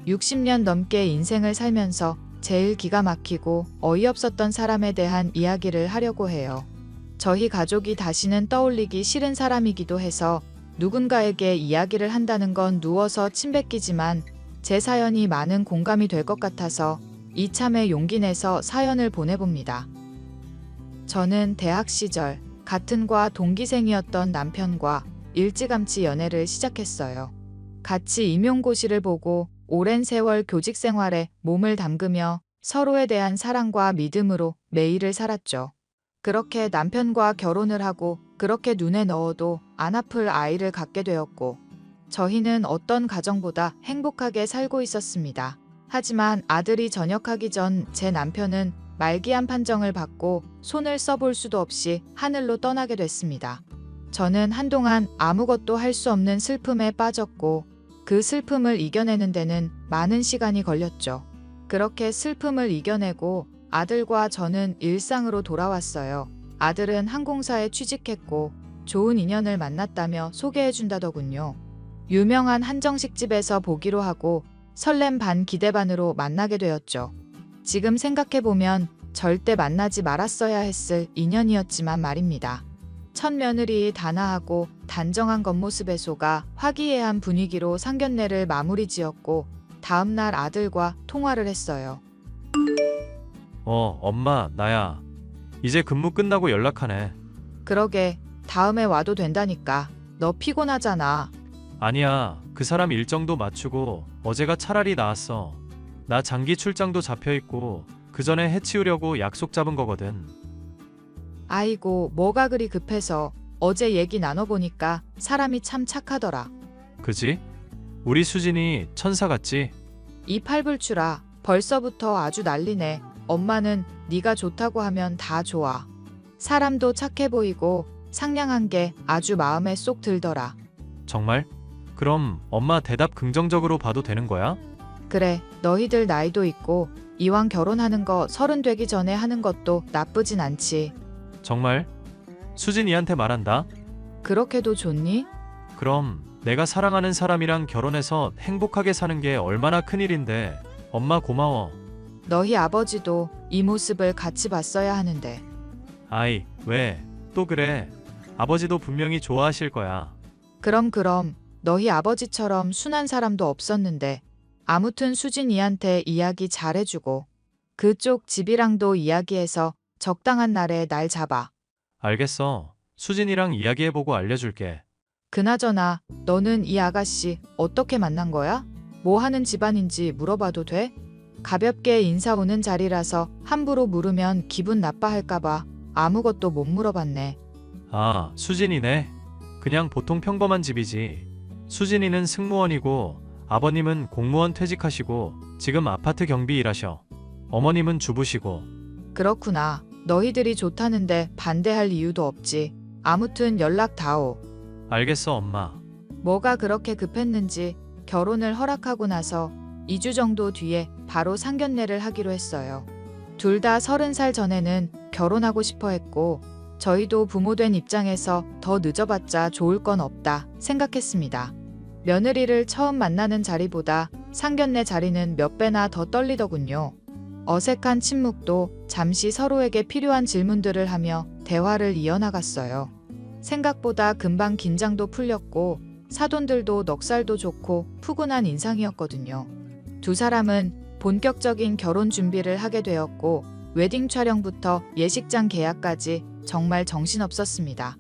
60년 넘게 인생을 살면서 제일 기가 막히고 어이없었던 사람에 대한 이야기를 하려고 해요. 저희 가족이 다시는 떠올리기 싫은 사람이기도 해서 누군가에게 이야기를 한다는 건 누워서 침 뱉기지만 제 사연이 많은 공감이 될 것 같아서 이참에 용기 내서 사연을 보내봅니다. 저는 대학 시절 같은 과 동기생이었던 남편과 일찌감치 연애를 시작했어요. 같이 임용고시를 보고 오랜 세월 교직 생활에 몸을 담그며 서로에 대한 사랑과 믿음으로 매일을 살았죠. 그렇게 남편과 결혼을 하고 그렇게 눈에 넣어도 안 아플 아이를 갖게 되었고 저희는 어떤 가정보다 행복하게 살고 있었습니다. 하지만 아들이 전역하기 전 제 남편은 말기암 판정을 받고 손을 써볼 수도 없이 하늘로 떠나게 됐습니다. 저는 한동안 아무것도 할 수 없는 슬픔에 빠졌고 그 슬픔을 이겨내는 데는 많은 시간이 걸렸죠. 그렇게 슬픔을 이겨내고 아들과 저는 일상으로 돌아왔어요. 아들은 항공사에 취직했고 좋은 인연을 만났다며 소개해준다더군요. 유명한 한정식집에서 보기로 하고 설렘 반 기대 반으로 만나게 되었죠. 지금 생각해보면 절대 만나지 말았어야 했을 인연이었지만 말입니다. 첫 며느리의 단아하고 단정한 겉모습에 속아 화기애애한 분위기로 상견례를 마무리 지었고 다음날 아들과 통화를 했어요. 엄마, 나야. 이제 근무 끝나고 연락하네. 그러게, 다음에 와도 된다니까. 너 피곤하잖아. 아니야, 그 사람 일정도 맞추고 어제가 차라리 나았어. 나 장기 출장도 잡혀있고 그 전에 해치우려고 약속 잡은 거거든. 아이고, 뭐가 그리 급해서. 어제 얘기 나눠보니까 사람이 참 착하더라. 그지? 우리 수진이 천사 같지? 이 팔불출아, 벌써부터 아주 난리네. 엄마는 네가 좋다고 하면 다 좋아. 사람도 착해 보이고 상냥한 게 아주 마음에 쏙 들더라. 정말? 그럼 엄마 대답 긍정적으로 봐도 되는 거야? 그래, 너희들 나이도 있고 이왕 결혼하는 거 30 되기 전에 하는 것도 나쁘진 않지. 정말? 수진이한테 말한다. 그렇게도 좋니? 그럼 내가 사랑하는 사람이랑 결혼해서 행복하게 사는 게 얼마나 큰일인데. 엄마 고마워. 너희 아버지도 이 모습을 같이 봤어야 하는데. 아이, 왜? 또 그래. 아버지도 분명히 좋아하실 거야. 그럼 너희 아버지처럼 순한 사람도 없었는데. 아무튼 수진이한테 이야기 잘해주고 그쪽 집이랑도 이야기해서 적당한 날에 날 잡아. 알겠어. 수진이랑 이야기해보고 알려줄게. 그나저나 너는 이 아가씨 어떻게 만난 거야? 뭐 하는 집안인지 물어봐도 돼? 가볍게 인사 오는 자리라서 함부로 물으면 기분 나빠할까봐 아무것도 못 물어봤네. 아, 수진이네. 그냥 보통 평범한 집이지. 수진이는 승무원이고 아버님은 공무원 퇴직하시고 지금 아파트 경비 일하셔. 어머님은 주부시고. 그렇구나. 너희들이 좋다는데 반대할 이유도 없지. 아무튼 연락 다오. 알겠어, 엄마. 뭐가 그렇게 급했는지 결혼을 허락하고 나서 2주 정도 뒤에 바로 상견례를 하기로 했어요. 둘 다 30살 전에는 결혼하고 싶어 했고 저희도 부모된 입장에서 더 늦어봤자 좋을 건 없다 생각했습니다. 며느리를 처음 만나는 자리보다 상견례 자리는 몇 배나 더 떨리더군요. 어색한 침묵도 잠시 서로에게 필요한 질문들을 하며 대화를 이어나갔어요. 생각보다 금방 긴장도 풀렸고 사돈들도 넉살도 좋고 푸근한 인상이었거든요. 두 사람은 본격적인 결혼 준비를 하게 되었고 웨딩 촬영부터 예식장 계약까지 정말 정신없었습니다.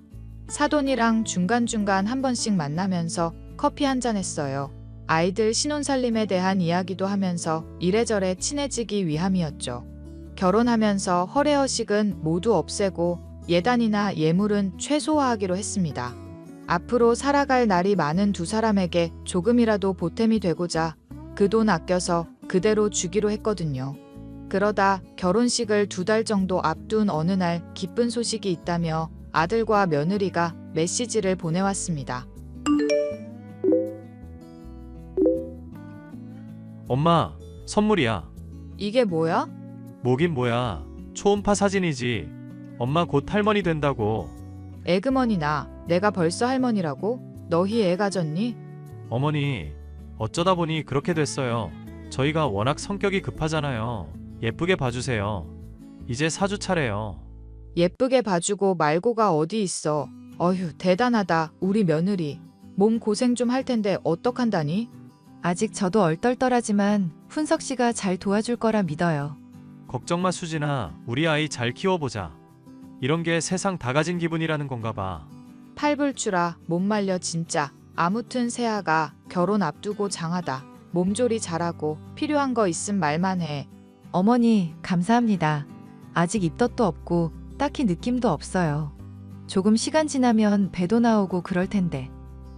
사돈이랑 중간중간 한 번씩 만나면서 커피 한잔 했어요. 아이들 신혼살림에 대한 이야기도 하면서 이래저래 친해지기 위함이었죠. 결혼하면서 허례허식은 모두 없애고 예단이나 예물은 최소화하기로 했습니다. 앞으로 살아갈 날이 많은 두 사람에게 조금이라도 보탬이 되고자 그 돈 아껴서 그대로 주기로 했거든요. 그러다 결혼식을 2달 정도 앞둔 어느 날 기쁜 소식이 있다며 아들과 며느리가 메시지를 보내왔습니다. 엄마, 선물이야. 이게 뭐야? 뭐긴 뭐야. 초음파 사진이지. 엄마 곧 할머니 된다고. 에그머니나 내가 벌써 할머니라고? 너희 애 가졌니? 어머니, 어쩌다 보니 그렇게 됐어요. 저희가 워낙 성격이 급하잖아요. 예쁘게 봐주세요. 이제 4주 차례요. 예쁘게 봐주고 말고가 어디 있어. 어휴 대단하다 우리 며느리. 몸 고생 좀 할 텐데 어떡한다니? 아직 저도 얼떨떨하지만 훈석 씨가 잘 도와줄 거라 믿어요. 걱정 마 수진아. 우리 아이 잘 키워보자. 이런 게 세상 다 가진 기분이라는 건가 봐. 팔불출아 못 말려 진짜. 아무튼 세아가 결혼 앞두고 장하다. 몸조리 잘하고 필요한 거 있음 말만 해. 어머니, 감사합니다. 아직 입덧도 없고 딱히 느낌도 없어요. 조금 시간 지나면 배도 나오고 그럴 텐데.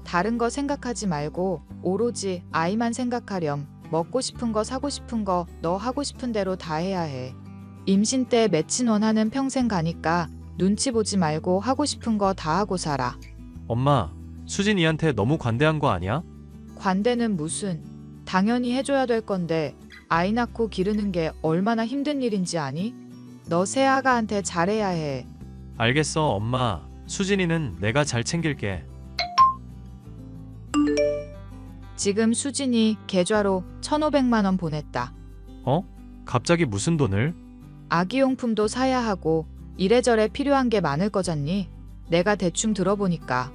다른 거 생각하지 말고 오로지 아이만 생각하렴. 먹고 싶은 거 사고 싶은 거 너 하고 싶은 대로 다 해야 해. 임신 때 맺힌 원하는 평생 가니까 눈치 보지 말고 하고 싶은 거 다 하고 살아. 엄마, 수진이한테 너무 관대한 거 아니야? 관대는 무슨. 당연히 해줘야 될 건데 아이 낳고 기르는 게 얼마나 힘든 일인지 아니? 너 새아가한테 잘해야 해. 알겠어, 엄마. 수진이는 내가 잘 챙길게. 지금 수진이 계좌로 1,500만 원 보냈다. 어? 갑자기 무슨 돈을? 아기용품도 사야 하고 이래저래 필요한 게 많을 거잖니? 내가 대충 들어보니까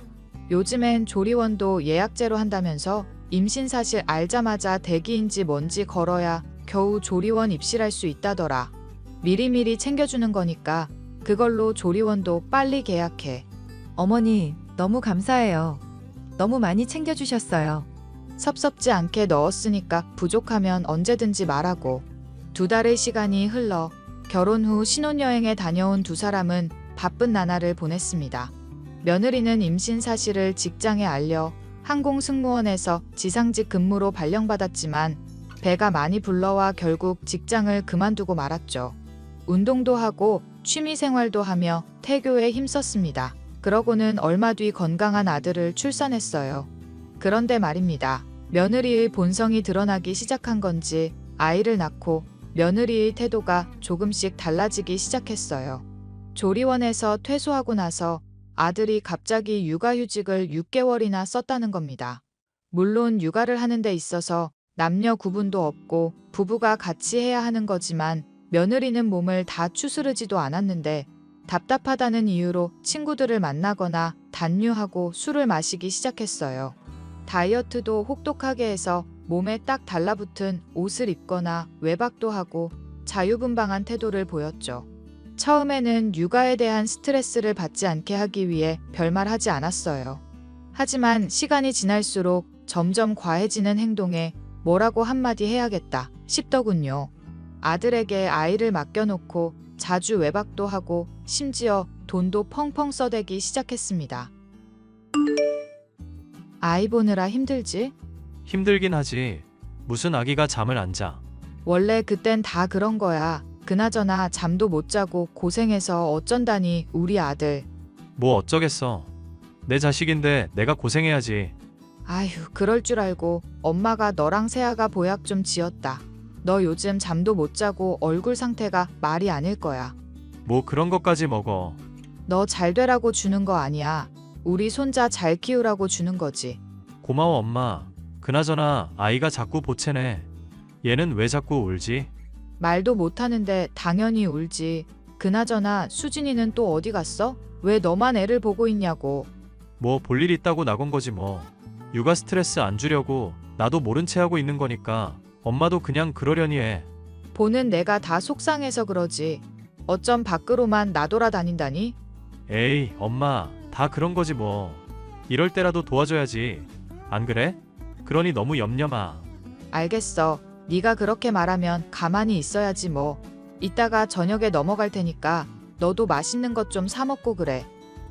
요즘엔 조리원도 예약제로 한다면서 임신 사실 알자마자 대기인지 뭔지 걸어야 겨우 조리원 입실할 수 있다더라. 미리미리 챙겨주는 거니까 그걸로 조리원도 빨리 계약해. 어머니, 너무 감사해요. 너무 많이 챙겨주셨어요. 섭섭지 않게 넣었으니까 부족하면 언제든지 말하고. 2달의 시간이 흘러 결혼 후 신혼여행에 다녀온 두 사람은 바쁜 나날을 보냈습니다. 며느리는 임신 사실을 직장에 알려 항공승무원에서 지상직 근무로 발령받았지만 배가 많이 불러와 결국 직장을 그만두고 말았죠. 운동도 하고 취미생활도 하며 태교에 힘썼습니다. 그러고는 얼마 뒤 건강한 아들을 출산했어요. 그런데 말입니다. 며느리의 본성이 드러나기 시작한 건지 아이를 낳고 며느리의 태도가 조금씩 달라지기 시작했어요. 조리원에서 퇴소하고 나서 아들이 갑자기 육아휴직을 6개월이나 썼다는 겁니다. 물론 육아를 하는 데 있어서 남녀 구분도 없고 부부가 같이 해야 하는 거지만 며느리는 몸을 다 추스르지도 않았는데 답답하다는 이유로 친구들을 만나거나 단류하고 술을 마시기 시작했어요. 다이어트도 혹독하게 해서 몸에 딱 달라붙은 옷을 입거나 외박도 하고 자유분방한 태도를 보였죠. 처음에는 육아에 대한 스트레스를 받지 않게 하기 위해 별말 하지 않았어요. 하지만 시간이 지날수록 점점 과해지는 행동에 뭐라고 한마디 해야겠다 싶더군요. 아들에게 아이를 맡겨놓고 자주 외박도 하고 심지어 돈도 펑펑 써대기 시작했습니다. 아이 보느라 힘들지? 힘들긴 하지. 무슨 아기가 잠을 안 자. 원래 그땐 다 그런 거야. 그나저나 잠도 못 자고 고생해서 어쩐다니 우리 아들. 뭐 어쩌겠어. 내 자식인데 내가 고생해야지. 아휴 그럴 줄 알고 엄마가 너랑 세아가 보약 좀 지었다. 너 요즘 잠도 못 자고 얼굴 상태가 말이 아닐 거야. 뭐 그런 것까지 먹어. 너 잘 되라고 주는 거 아니야. 우리 손자 잘 키우라고 주는 거지. 고마워 엄마. 그나저나 아이가 자꾸 보채네. 얘는 왜 자꾸 울지? 말도 못하는데 당연히 울지. 그나저나 수진이는 또 어디 갔어? 왜 너만 애를 보고 있냐고. 뭐 볼 일 있다고 나간 거지 뭐. 육아 스트레스 안 주려고 나도 모른 채 하고 있는 거니까 엄마도 그냥 그러려니 해. 보는 내가 다 속상해서 그러지. 어쩜 밖으로만 나돌아다닌다니? 에이, 엄마, 다 그런 거지 뭐. 이럴 때라도 도와줘야지. 안 그래? 그러니 너무 염려마. 알겠어. 네가 그렇게 말하면 가만히 있어야지 뭐. 이따가 저녁에 넘어갈 테니까 너도 맛있는 것 좀 사 먹고 그래.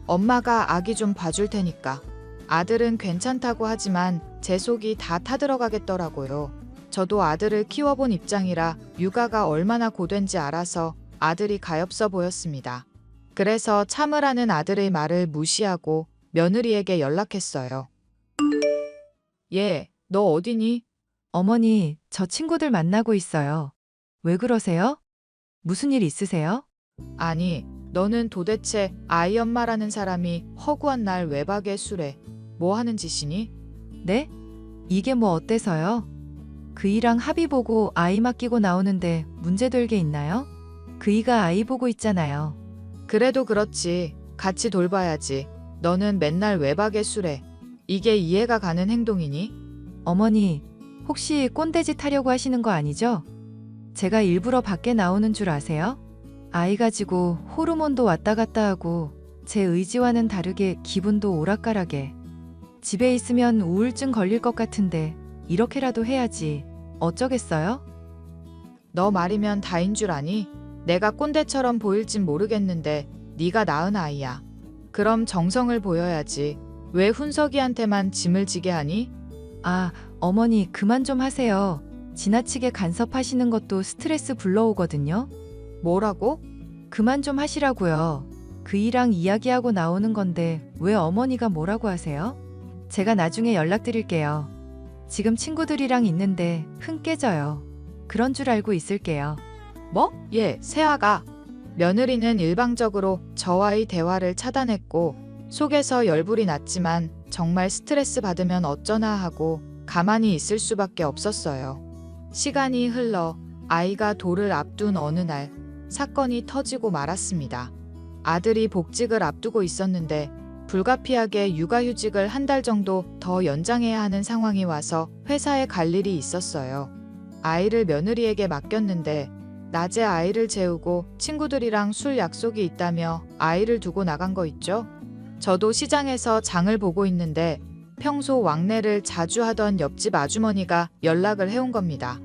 엄마가 아기 좀 봐줄 테니까. 아들은 괜찮다고 하지만 제 속이 다 타들어가겠더라고요. 저도 아들을 키워본 입장이라 육아가 얼마나 고된지 알아서 아들이 가엾어 보였습니다. 그래서 참으라는 아들의 말을 무시하고 며느리에게 연락했어요. 얘, 너 어디니? 어머니, 저 친구들 만나고 있어요. 왜 그러세요? 무슨 일 있으세요? 아니, 너는 도대체 아이 엄마라는 사람이 허구한 날 외박에 술에 뭐 하는 짓이니? 네? 이게 뭐 어때서요? 그이랑 합의 보고 아이 맡기고 나오는데 문제될 게 있나요? 그이가 아이 보고 있잖아요. 그래도 그렇지. 같이 돌봐야지. 너는 맨날 외박에 술에. 이게 이해가 가는 행동이니? 어머니, 혹시 꼰대짓 하려고 하시는 거 아니죠? 제가 일부러 밖에 나오는 줄 아세요? 아이 가지고 호르몬도 왔다 갔다 하고 제 의지와는 다르게 기분도 오락가락해. 집에 있으면 우울증 걸릴 것 같은데 이렇게라도 해야지. 어쩌겠어요? 너 말이면 다인 줄 아니? 내가 꼰대처럼 보일진 모르겠는데 네가 낳은 아이야. 그럼 정성을 보여야지. 왜 훈석이한테만 짐을 지게 하니? 아, 어머니 그만 좀 하세요. 지나치게 간섭하시는 것도 스트레스 불러오거든요. 뭐라고? 그만 좀 하시라고요. 그이랑 이야기하고 나오는 건데 왜 어머니가 뭐라고 하세요? 제가 나중에 연락드릴게요. 지금 친구들이랑 있는데 흥 깨져요. 그런 줄 알고 있을게요. 뭐? 예, 세아가. 며느리는 일방적으로 저와의 대화를 차단했고 속에서 열불이 났지만 정말 스트레스 받으면 어쩌나 하고 가만히 있을 수밖에 없었어요. 시간이 흘러 아이가 돌을 앞둔 어느 날 사건이 터지고 말았습니다. 아들이 복직을 앞두고 있었는데 불가피하게 육아휴직을 한 달 정도 더 연장해야 하는 상황이 와서 회사에 갈 일이 있었어요. 아이를 며느리에게 맡겼는데 낮에 아이를 재우고 친구들이랑 술 약속이 있다며 아이를 두고 나간 거 있죠? 저도 시장에서 장을 보고 있는데 평소 왕래를 자주 하던 옆집 아주머니가 연락을 해온 겁니다.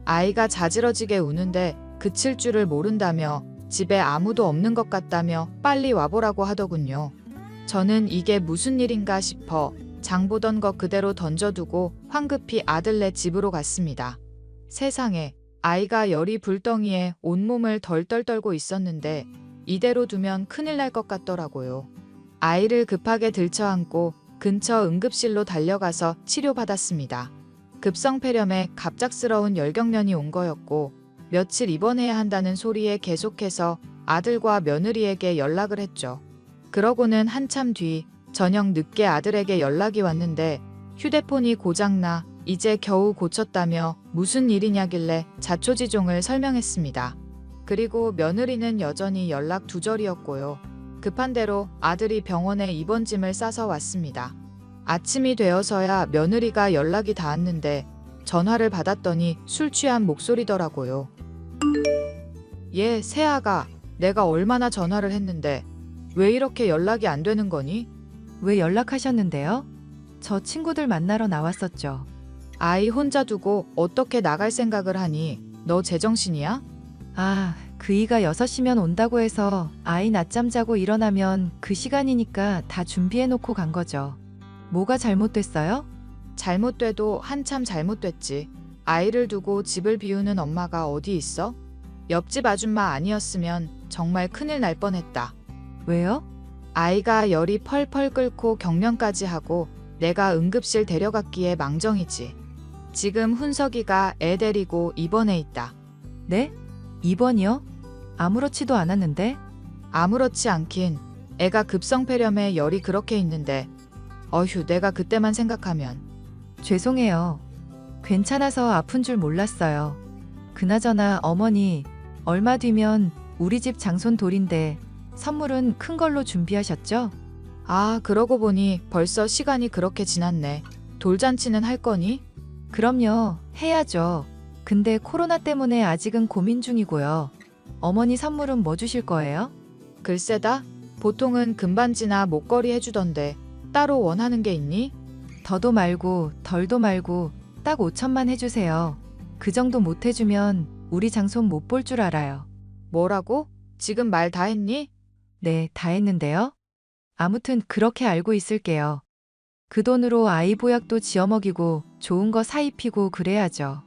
아이가 자지러지게 우는데 그칠 줄을 모른다며 집에 아무도 없는 것 같다며 빨리 와보라고 하더군요. 저는 이게 무슨 일인가 싶어 장 보던 거 그대로 던져두고 황급히 아들네 집으로 갔습니다. 세상에, 아이가 열이 불덩이에 온몸을 덜덜 떨고 있었는데 이대로 두면 큰일 날 것 같더라고요. 아이를 급하게 들쳐안고 근처 응급실로 달려가서 치료받았습니다. 급성폐렴에 갑작스러운 열경련이 온 거였고 며칠 입원해야 한다는 소리에 계속해서 아들과 며느리에게 연락을 했죠. 그러고는 한참 뒤 저녁 늦게 아들에게 연락이 왔는데 휴대폰이 고장나 이제 겨우 고쳤다며 무슨 일이냐길래 자초지종을 설명했습니다. 그리고 며느리는 여전히 연락 두절이었고요. 급한 대로 아들이 병원에 입원짐을 싸서 왔습니다. 아침이 되어서야 며느리가 연락이 닿았는데 전화를 받았더니 술 취한 목소리더라고요. 얘 세아가 내가 얼마나 전화를 했는데 왜 이렇게 연락이 안 되는 거니? 왜 연락하셨는데요? 저 친구들 만나러 나왔었죠. 아이 혼자 두고 어떻게 나갈 생각을 하니? 너 제정신이야? 아, 그이가 6시면 온다고 해서 아이 낮잠 자고 일어나면 그 시간이니까 다 준비해놓고 간 거죠. 뭐가 잘못됐어요? 잘못돼도 한참 잘못됐지. 아이를 두고 집을 비우는 엄마가 어디 있어? 옆집 아줌마 아니었으면 정말 큰일 날 뻔했다. 왜요? 아이가 열이 펄펄 끓고 경련까지 하고 내가 응급실 데려갔기에 망정이지. 지금 훈석이가 애 데리고 입원해 있다. 네? 입원이요? 아무렇지도 않았는데? 아무렇지 않긴. 애가 급성폐렴에 열이 그렇게 있는데 어휴 내가 그때만 생각하면 죄송해요. 괜찮아서 아픈 줄 몰랐어요. 그나저나 어머니, 얼마 뒤면 우리 집 장손 돌인데 선물은 큰 걸로 준비하셨죠? 아, 그러고 보니 벌써 시간이 그렇게 지났네. 돌잔치는 할 거니? 그럼요, 해야죠. 근데 코로나 때문에 아직은 고민 중이고요. 어머니 선물은 뭐 주실 거예요? 글쎄다. 보통은 금반지나 목걸이 해주던데 따로 원하는 게 있니? 더도 말고 덜도 말고 딱 5천만 해주세요. 그 정도 못 해주면 우리 장손 못 볼 줄 알아요. 뭐라고? 지금 말 다 했니? 네, 다 했는데요. 아무튼 그렇게 알고 있을게요. 그 돈으로 아이 보약도 지어 먹이고 좋은 거 사 입히고 그래야죠.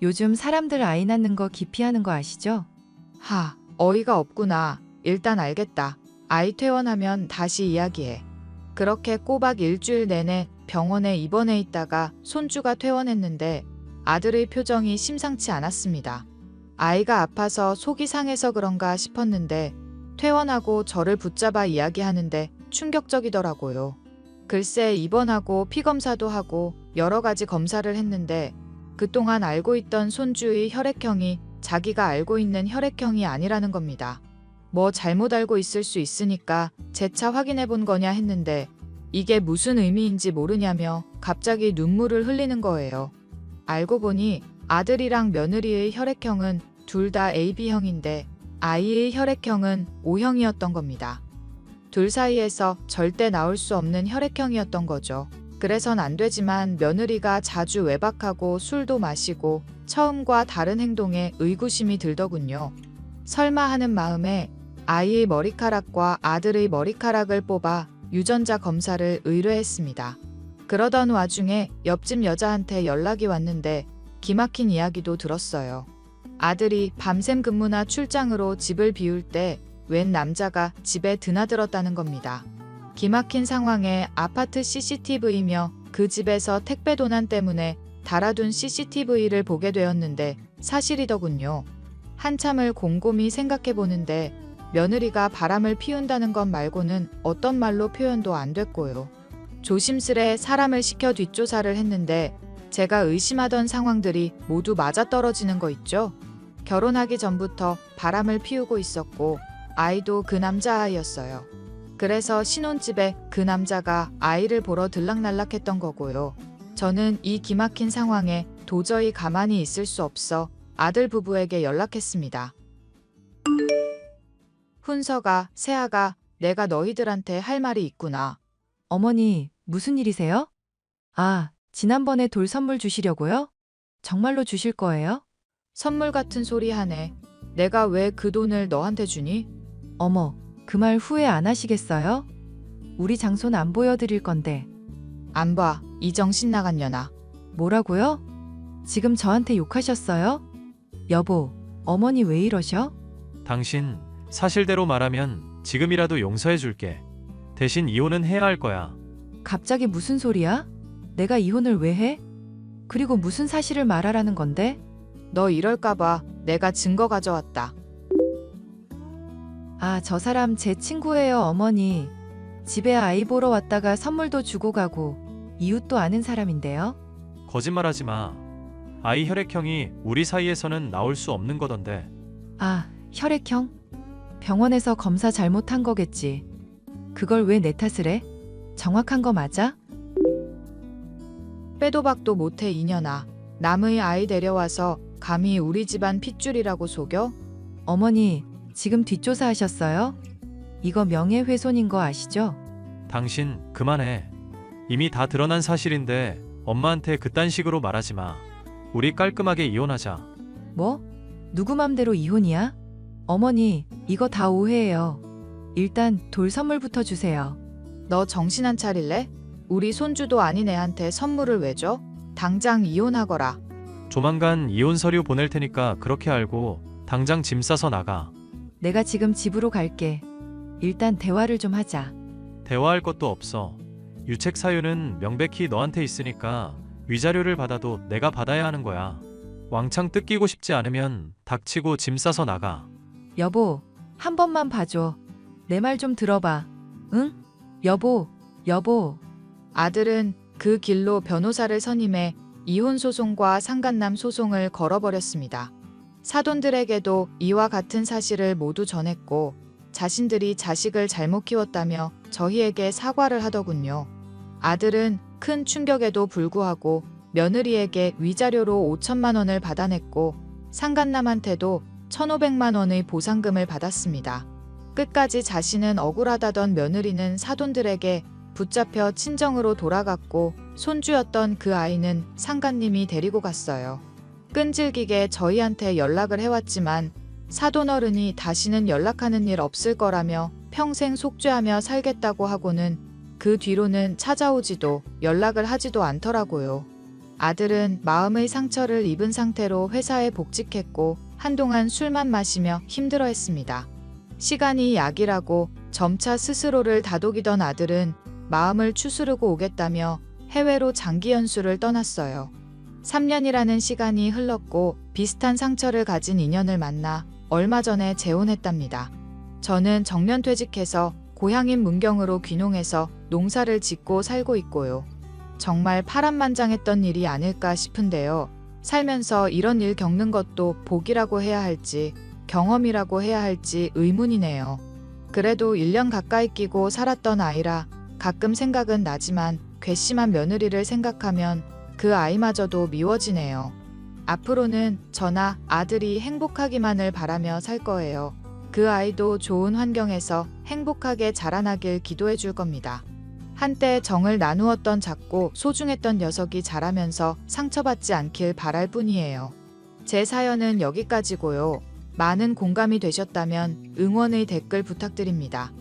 요즘 사람들 아이 낳는 거 기피하는 거 아시죠? 하, 어이가 없구나. 일단 알겠다. 아이 퇴원하면 다시 이야기해. 그렇게 꼬박 일주일 내내 병원에 입원해 있다가 손주가 퇴원했는데 아들의 표정이 심상치 않았습니다. 아이가 아파서 속이 상해서 그런가 싶었는데 퇴원하고 저를 붙잡아 이야기하는데 충격적이더라고요. 글쎄 입원하고 피검사도 하고 여러 가지 검사를 했는데 그동안 알고 있던 손주의 혈액형이 자기가 알고 있는 혈액형이 아니라는 겁니다. 뭐 잘못 알고 있을 수 있으니까 재차 확인해 본 거냐 했는데 이게 무슨 의미인지 모르냐며 갑자기 눈물을 흘리는 거예요. 알고 보니 아들이랑 며느리의 혈액형은 둘 다 AB형인데 아이의 혈액형은 O형이었던 겁니다. 둘 사이에서 절대 나올 수 없는 혈액형이었던 거죠. 그래선 안 되지만 며느리가 자주 외박하고 술도 마시고 처음과 다른 행동에 의구심이 들더군요. 설마 하는 마음에 아이의 머리카락과 아들의 머리카락을 뽑아 유전자 검사를 의뢰했습니다. 그러던 와중에 옆집 여자한테 연락이 왔는데 기막힌 이야기도 들었어요. 아들이 밤샘 근무나 출장으로 집을 비울 때 웬 남자가 집에 드나들었다는 겁니다. 기막힌 상황에 아파트 CCTV며 그 집에서 택배 도난 때문에 달아둔 CCTV를 보게 되었는데 사실이더군요. 한참을 곰곰이 생각해 보는데 며느리가 바람을 피운다는 것 말고는 어떤 말로 표현도 안 됐고요. 조심스레 사람을 시켜 뒷조사를 했는데 제가 의심하던 상황들이 모두 맞아떨어지는 거 있죠. 결혼하기 전부터 바람을 피우고 있었고 아이도 그 남자아이였어요. 그래서 신혼집에 그 남자가 아이를 보러 들락날락했던 거고요. 저는 이 기막힌 상황에 도저히 가만히 있을 수 없어 아들 부부에게 연락했습니다. 훈서가, 세아가, 내가 너희들한테 할 말이 있구나. 어머니, 무슨 일이세요? 아, 지난번에 돌 선물 주시려고요? 정말로 주실 거예요? 선물 같은 소리 하네. 내가 왜 그 돈을 너한테 주니? 어머, 그 말 후회 안 하시겠어요? 우리 장손 안 보여드릴 건데. 안 봐, 이 정신 나간 년아. 뭐라고요? 지금 저한테 욕하셨어요? 여보, 어머니 왜 이러셔? 당신 사실대로 말하면 지금이라도 용서해 줄게. 대신 이혼은 해야 할 거야. 갑자기 무슨 소리야? 내가 이혼을 왜 해? 그리고 무슨 사실을 말하라는 건데? 너 이럴까봐 내가 증거 가져왔다. 아, 저 사람 제 친구예요, 어머니. 집에 아이 보러 왔다가 선물도 주고 가고 이웃도 아는 사람인데요. 거짓말하지 마. 아이 혈액형이 우리 사이에서는 나올 수 없는 거던데. 아, 혈액형? 병원에서 검사 잘못한 거겠지. 그걸 왜 내 탓을 해? 정확한 거 맞아? 빼도 박도 못해 이년아. 남의 아이 데려와서 감히 우리 집안 핏줄이라고 속여? 어머니, 지금 뒷조사하셨어요? 이거 명예훼손인 거 아시죠? 당신 그만해. 이미 다 드러난 사실인데 엄마한테 그딴 식으로 말하지 마. 우리 깔끔하게 이혼하자. 뭐? 누구 맘대로 이혼이야? 어머니, 이거 다 오해예요. 일단 돌 선물부터 주세요. 너 정신 안 차릴래? 우리 손주도 아닌 애한테 선물을 왜 줘? 당장 이혼하거라. 조만간 이혼 서류 보낼 테니까 그렇게 알고 당장 짐 싸서 나가. 내가 지금 집으로 갈게. 일단 대화를 좀 하자. 대화할 것도 없어. 유책 사유는 명백히 너한테 있으니까 위자료를 받아도 내가 받아야 하는 거야. 왕창 뜯기고 싶지 않으면 닥치고 짐 싸서 나가. 여보, 한 번만 봐줘. 내 말 좀 들어봐. 응? 여보, 여보. 아들은 그 길로 변호사를 선임해 이혼 소송과 상간남 소송을 걸어버렸습니다. 사돈들에게도 이와 같은 사실을 모두 전했고 자신들이 자식을 잘못 키웠다며 저희에게 사과를 하더군요. 아들은 큰 충격에도 불구하고 며느리에게 위자료로 5천만 원을 받아냈고 상간남한테도 1,500만 원의 보상금을 받았습니다. 끝까지 자신은 억울하다던 며느리는 사돈들에게 붙잡혀 친정으로 돌아갔고 손주였던 그 아이는 상간님이 데리고 갔어요. 끈질기게 저희한테 연락을 해왔지만 사돈어른이 다시는 연락하는 일 없을 거라며 평생 속죄하며 살겠다고 하고는 그 뒤로는 찾아오지도 연락을 하지도 않더라고요. 아들은 마음의 상처를 입은 상태로 회사에 복직했고 한동안 술만 마시며 힘들어했습니다. 시간이 약이라고 점차 스스로를 다독이던 아들은 마음을 추스르고 오겠다며 해외로 장기 연수를 떠났어요. 3년이라는 시간이 흘렀고 비슷한 상처를 가진 인연을 만나 얼마 전에 재혼했답니다. 저는 정년퇴직해서 고향인 문경으로 귀농해서 농사를 짓고 살고 있고요. 정말 파란만장했던 일이 아닐까 싶은데요. 살면서 이런 일 겪는 것도 복이라고 해야 할지 경험이라고 해야 할지 의문이네요. 그래도 1년 가까이 끼고 살았던 아이라 가끔 생각은 나지만 괘씸한 며느리를 생각하면 그 아이마저도 미워지네요. 앞으로는 저나 아들이 행복하기만을 바라며 살 거예요. 그 아이도 좋은 환경에서 행복하게 자라나길 기도해 줄 겁니다. 한때 정을 나누었던 작고 소중했던 녀석이 자라면서 상처받지 않길 바랄 뿐이에요. 제 사연은 여기까지고요. 많은 공감이 되셨다면 응원의 댓글 부탁드립니다.